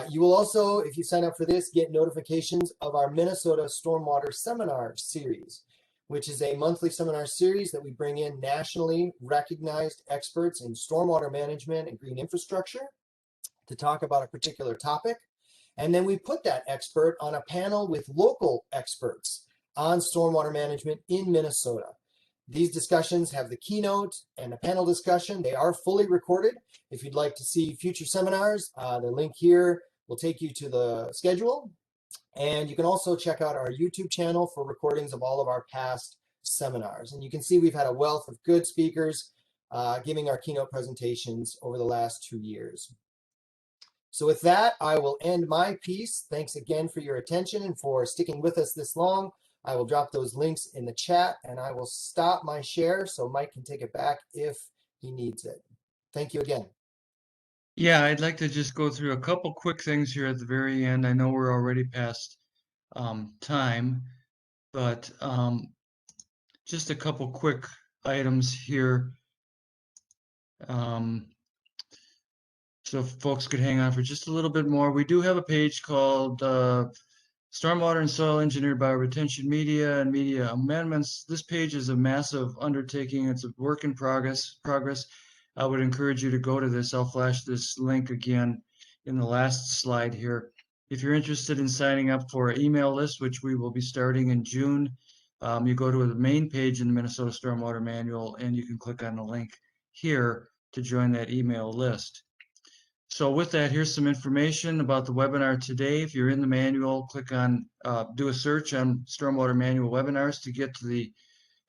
You will also, if you sign up for this, get notifications of our Minnesota Stormwater Seminar Series, which is a monthly seminar series that we bring in nationally recognized experts in stormwater management and green infrastructure to talk about a particular topic. And then we put that expert on a panel with local experts on stormwater management in Minnesota. These discussions have the keynote and a panel discussion. They are fully recorded. If you'd like to see future seminars, the link here will take you to the schedule. And you can also check out our YouTube channel for recordings of all of our past seminars. And you can see we've had a wealth of good speakers giving our keynote presentations over the last 2 years. So with that, I will end my piece. Thanks again for your attention and for sticking with us this long. I will drop those links in the chat and I will stop my share so Mike can take it back if he needs it. Thank you again. Yeah, I'd like to just go through a couple quick things here at the very end. I know we're already past time, but just a couple quick items here. So if folks could hang on for just a little bit more. We do have a page called Stormwater and Soil Engineered Bioretention Media and Media Amendments. This page is a massive undertaking. It's a work in progress. I would encourage you to go to this. I'll flash this link again in the last slide here. If you're interested in signing up for an email list, which we will be starting in June, you go to the main page in the Minnesota Stormwater Manual and you can click on the link here to join that email list. So with that, here's some information about the webinar today. If you're in the manual, click on, do a search on Stormwater Manual Webinars to get to the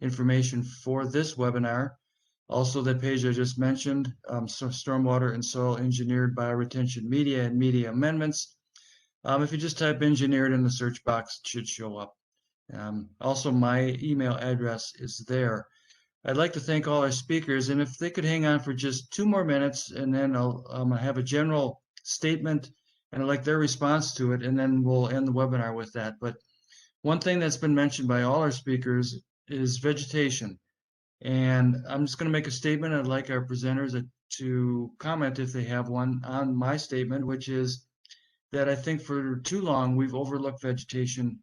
information for this webinar. Also, that page I just mentioned, Stormwater and Soil Engineered Bioretention Media and Media Amendments. If you just type engineered in the search box, it should show up. Also, my email address is there. I'd like to thank all our speakers, and if they could hang on for just 2 more minutes, and then I'll have a general statement, and I'd like their response to it, and then we'll end the webinar with that. But one thing that's been mentioned by all our speakers is vegetation. And I'm just going to make a statement. I'd like our presenters to comment if they have one on my statement, which is that I think for too long we've overlooked vegetation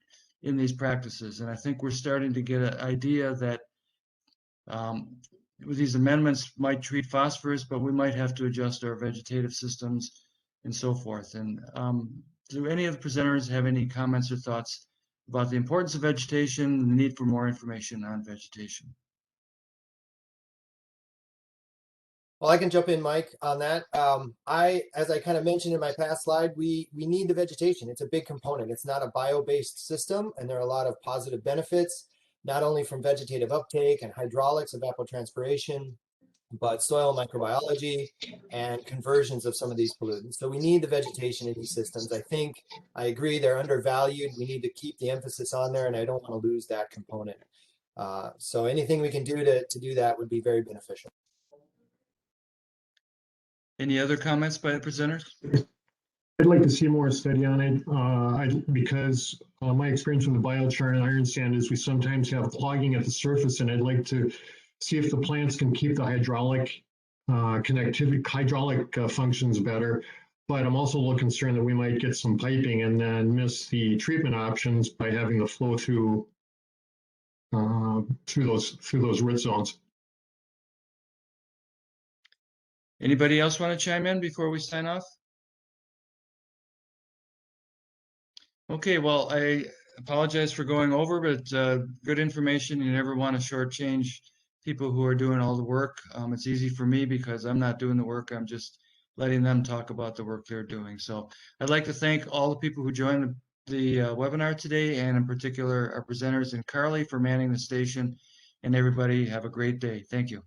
in these practices. And I think we're starting to get an idea that with these amendments might treat phosphorus, but we might have to adjust our vegetative systems and so forth. And do any of the presenters have any comments or thoughts about the importance of vegetation and the need for more information on vegetation? Well, I can jump in, Mike, on that. As I kind of mentioned in my past slide, we need the vegetation. It's a big component. It's not a bio-based system, and there are a lot of positive benefits, not only from vegetative uptake and hydraulics, evapotranspiration, but soil microbiology and conversions of some of these pollutants. So we need the vegetation in these systems. I agree they're undervalued. We need to keep the emphasis on there, and I don't want to lose that component. So anything we can do to do that would be very beneficial. Any other comments by the presenters? I'd like to see more study on it because my experience with the biochar and iron sand is we sometimes have clogging at the surface, and I'd like to see if the plants can keep the hydraulic connectivity, hydraulic functions better. But I'm also a little concerned that we might get some piping and then miss the treatment options by having the flow through those root zones. Anybody else want to chime in before we sign off? Okay, well, I apologize for going over, but good information. You never want to shortchange people who are doing all the work. It's easy for me because I'm not doing the work. I'm just letting them talk about the work they're doing. So I'd like to thank all the people who joined the webinar today, and in particular our presenters and Carlee for manning the station. And everybody have a great day. Thank you.